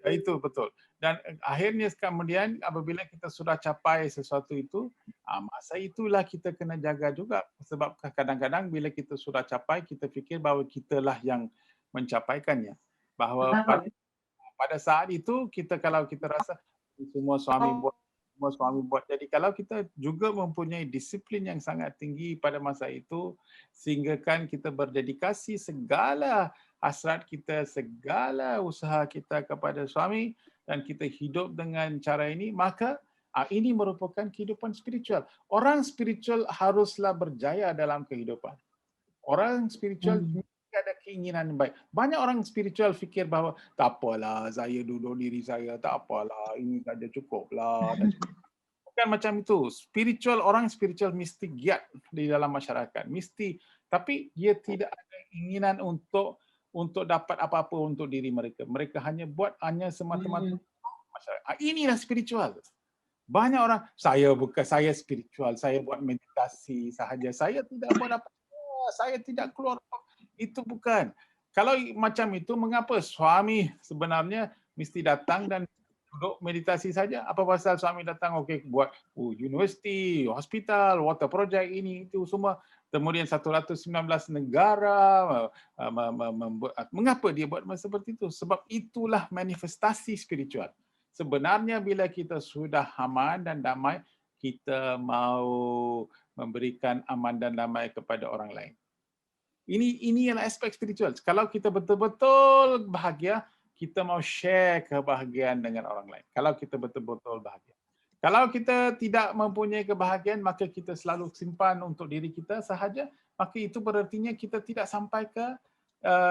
Itu betul. Dan akhirnya kemudian apabila kita sudah capai sesuatu itu, masa itulah kita kena jaga juga, sebab kadang-kadang bila kita sudah capai, kita fikir bahawa kitalah yang mencapaikannya. Bahawa pada saat itu kalau kita rasa semua suami buat. Jadi kalau kita juga mempunyai disiplin yang sangat tinggi pada masa itu, sehingga kan kita berdedikasi segala hasrat kita, segala usaha kita kepada suami, dan kita hidup dengan cara ini, maka ini merupakan kehidupan spiritual. Orang spiritual haruslah berjaya dalam kehidupan. Orang spiritual ada keinginan baik. Banyak orang spiritual fikir bahawa tak apalah, saya duduk diri saya, tak apalah, ini saja cukuplah. Bukan macam itu. Orang spiritual mesti giat di dalam masyarakat. Mesti. Tapi dia tidak ada keinginan untuk dapat apa-apa untuk diri mereka. Mereka hanya semata-mata masyarakat. Inilah spiritual. Banyak orang, saya spiritual, saya buat meditasi sahaja. Saya tidak buat apa-apa. Saya tidak keluar. Itu bukan. Kalau macam itu, mengapa suami sebenarnya mesti datang dan duduk meditasi saja? Apa pasal suami datang, okey, buat universiti, hospital, water project, ini, itu semua. Kemudian 119 negara, mengapa dia buat seperti itu? Sebab itulah manifestasi spiritual. Sebenarnya bila kita sudah aman dan damai, kita mau memberikan aman dan damai kepada orang lain. Ini adalah aspek spiritual. Kalau kita betul-betul bahagia, kita mau share kebahagiaan dengan orang lain. Kalau kita betul-betul bahagia. Kalau kita tidak mempunyai kebahagiaan, maka kita selalu simpan untuk diri kita sahaja, maka itu berartinya kita tidak sampai ke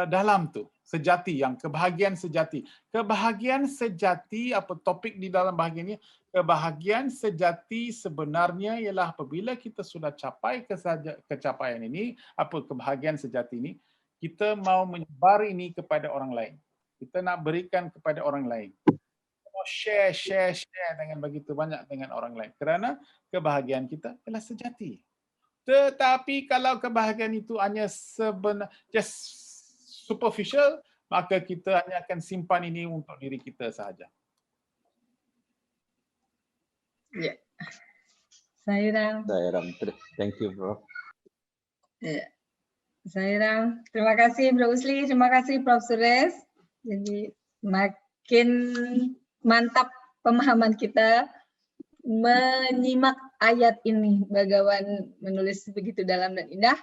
dalam tu sejati, yang kebahagiaan sejati. Kebahagiaan sejati, apa topik di dalam bahagian ini? Kebahagiaan sejati sebenarnya ialah apabila kita sudah capai kecapaian ini, apa kebahagiaan sejati ini, kita mau menyebar ini kepada orang lain. Kita nak berikan kepada orang lain. Kita mau share dengan begitu banyak dengan orang lain. Kerana kebahagiaan kita ialah sejati. Tetapi kalau kebahagiaan itu hanya just superficial, maka kita hanya akan simpan ini untuk diri kita sahaja. Ya. Sairam. Thank you, Prof. Ya. Sairam. Terima kasih Bro Usli, terima kasih Prof. Suresh. Jadi makin mantap pemahaman kita menyimak ayat ini. Bhagawan menulis begitu dalam dan indah.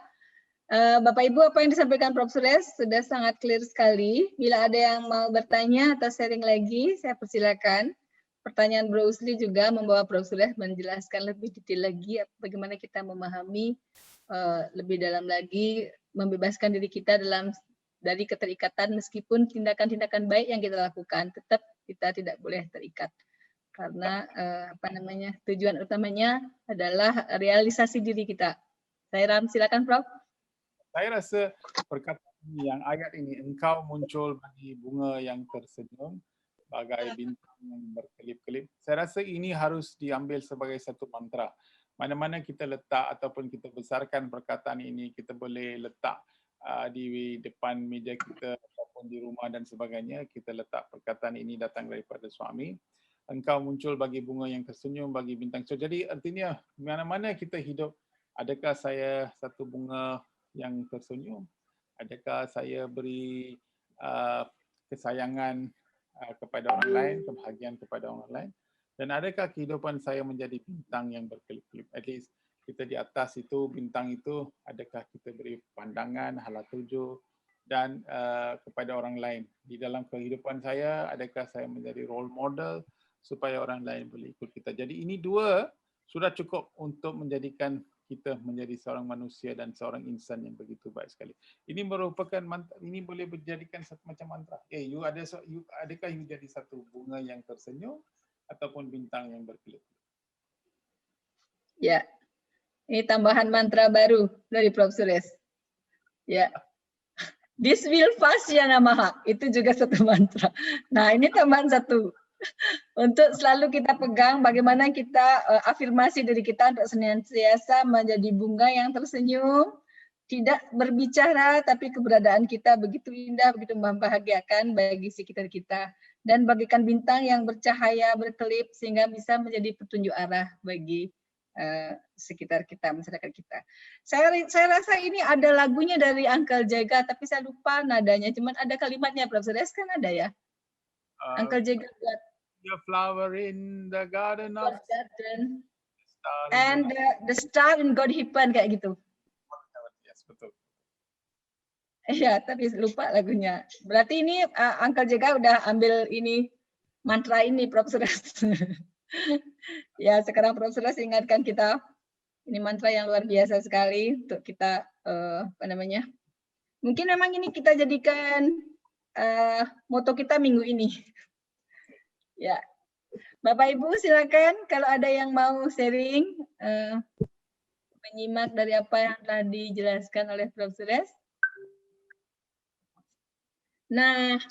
Bapak Ibu, apa yang disampaikan Prof. Suresh sudah sangat clear sekali. Bila ada yang mau bertanya atau sharing lagi, saya persilakan. pertanyaan Bro Usli juga membawa Prof. Suresh menjelaskan lebih detail lagi bagaimana kita memahami lebih dalam lagi, membebaskan diri kita dari keterikatan meskipun tindakan-tindakan baik yang kita lakukan, tetap kita tidak boleh terikat. Karena tujuan utamanya adalah realisasi diri kita. Sairam, silakan Prof. Saya rasa perkataan yang ayat ini, engkau muncul bagi bunga yang tersenyum, bagai bintang yang berkelip-kelip. Saya rasa ini harus diambil sebagai satu mantra. Mana-mana kita letak ataupun kita besarkan perkataan ini, kita boleh letak di depan meja kita ataupun di rumah dan sebagainya. Kita letak perkataan ini datang daripada suami. Engkau muncul bagi bunga yang tersenyum, bagi bintang. So, jadi artinya mana-mana kita hidup, adakah saya satu bunga yang tersenyum? Adakah saya beri kesayangan kepada orang lain, kebahagiaan kepada orang lain? Dan adakah kehidupan saya menjadi bintang yang berkelip-kelip? At least kita di atas itu, bintang itu, adakah kita beri pandangan, hala tuju, dan kepada orang lain? Di dalam kehidupan saya, adakah saya menjadi role model supaya orang lain boleh ikut kita? Jadi ini dua sudah cukup untuk menjadikan kita menjadi seorang manusia dan seorang insan yang begitu baik sekali. Ini merupakan mantra, ini boleh dijadikan satu macam mantra. Adakah you jadi satu bunga yang tersenyum ataupun bintang yang berkelip? Ya, ini tambahan mantra baru dari Prof. Suresh. Ya, this will pass ya namaha. Itu juga satu mantra. Nah, ini tambahan satu. Untuk selalu kita pegang bagaimana kita afirmasi diri kita untuk senantiasa menjadi bunga yang tersenyum, tidak berbicara tapi keberadaan kita begitu indah, begitu membahagiakan bagi sekitar kita, dan bagikan bintang yang bercahaya, berkelip sehingga bisa menjadi petunjuk arah bagi sekitar kita, masyarakat kita. Saya rasa ini ada lagunya dari Uncle Jega tapi saya lupa nadanya, cuman ada kalimatnya Prof. Suresh kan ada ya. Uncle Jega buat the flower in the garden of garden and the star in God Hipan kayak gitu. Yes, betul. Iya, tapi lupa lagunya. Berarti ini Uncle Jega udah ambil ini mantra ini Prof. Suresh. Ya, sekarang Prof. Suresh ingatkan kita ini mantra yang luar biasa sekali untuk kita mungkin memang ini kita jadikan moto kita minggu ini. Ya, Bapak Ibu silakan kalau ada yang mau sharing, menyimak dari apa yang telah dijelaskan oleh Prof. Suresh. Nah,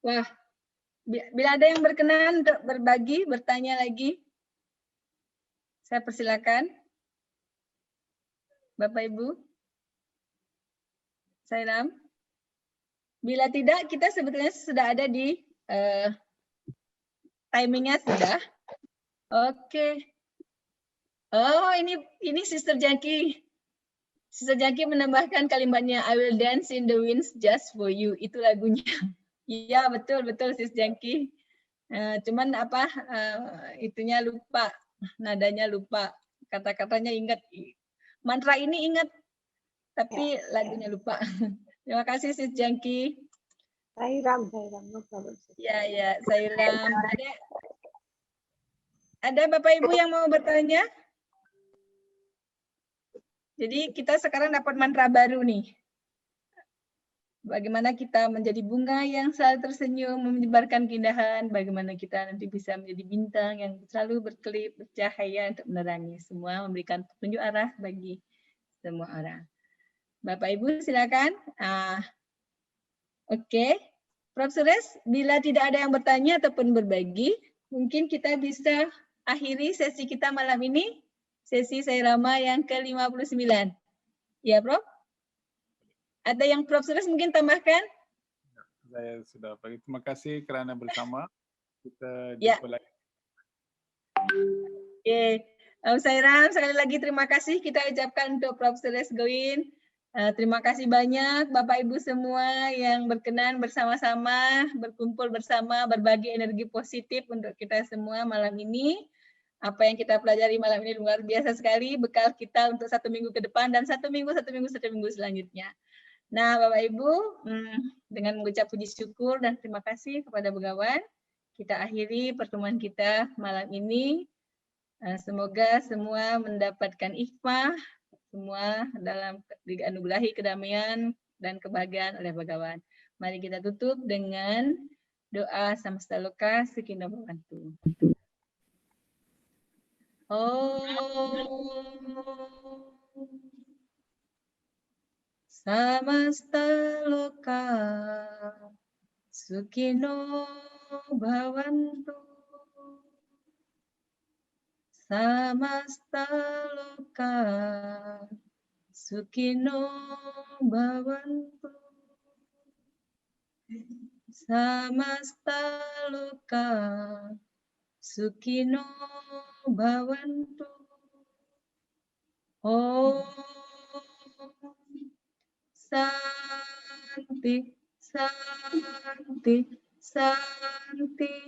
wah, bila ada yang berkenan untuk berbagi, bertanya lagi, saya persilakan. Bapak Ibu, Sairam. Bila tidak, kita sebetulnya sudah ada di timingnya sudah. Oke. Oh, ini Sister Jackie. Sister Jackie menambahkan kalimatnya I will dance in the winds just for you. Itu lagunya. Iya, betul Sister Jackie. Cuman itunya lupa, nadanya lupa, kata-katanya ingat. Mantra ini ingat, tapi lagunya lupa. Terima kasih Sister Jackie. Sairam, no problem. Ya, Sairam. Ada Bapak Ibu yang mau bertanya? Jadi kita sekarang dapat mantra baru nih. Bagaimana kita menjadi bunga yang selalu tersenyum, menyebarkan keindahan, bagaimana kita nanti bisa menjadi bintang yang selalu berkelip, bercahaya untuk menerangi semua, memberikan petunjuk arah bagi semua orang. Bapak Ibu silakan. Oke. Prof. Suresh, bila tidak ada yang bertanya ataupun berbagi, mungkin kita bisa akhiri sesi kita malam ini, sesi Sairama yang ke-59. Ya, Prof? Ada yang Prof. Suresh mungkin tambahkan? Saya sudah bagi. Terima kasih kerana bersama. Kita jumpa lagi. Oke. Sairam, sekali lagi terima kasih kita ucapkan untuk Prof. Suresh Gowin. Terima kasih banyak Bapak Ibu semua yang berkenan bersama-sama, berkumpul bersama, berbagi energi positif untuk kita semua malam ini. Apa yang kita pelajari malam ini luar biasa sekali, bekal kita untuk 1 minggu ke depan dan 1 minggu selanjutnya. Nah Bapak Ibu, dengan mengucap puji syukur dan terima kasih kepada Begawan, kita akhiri pertemuan kita malam ini. Semoga semua mendapatkan hikmah, semua dalam dianugerahi kedamaian dan kebahagiaan oleh Bhagawan. Mari kita tutup dengan doa Samasta Loka Sukhino Bhavantu. Samasta Loka Sukhino Bhavantu. Samasta Loka Sukhino Bhavantu. Samasta Loka Sukhino Bhavantu. Om Santi, Santi, Santi.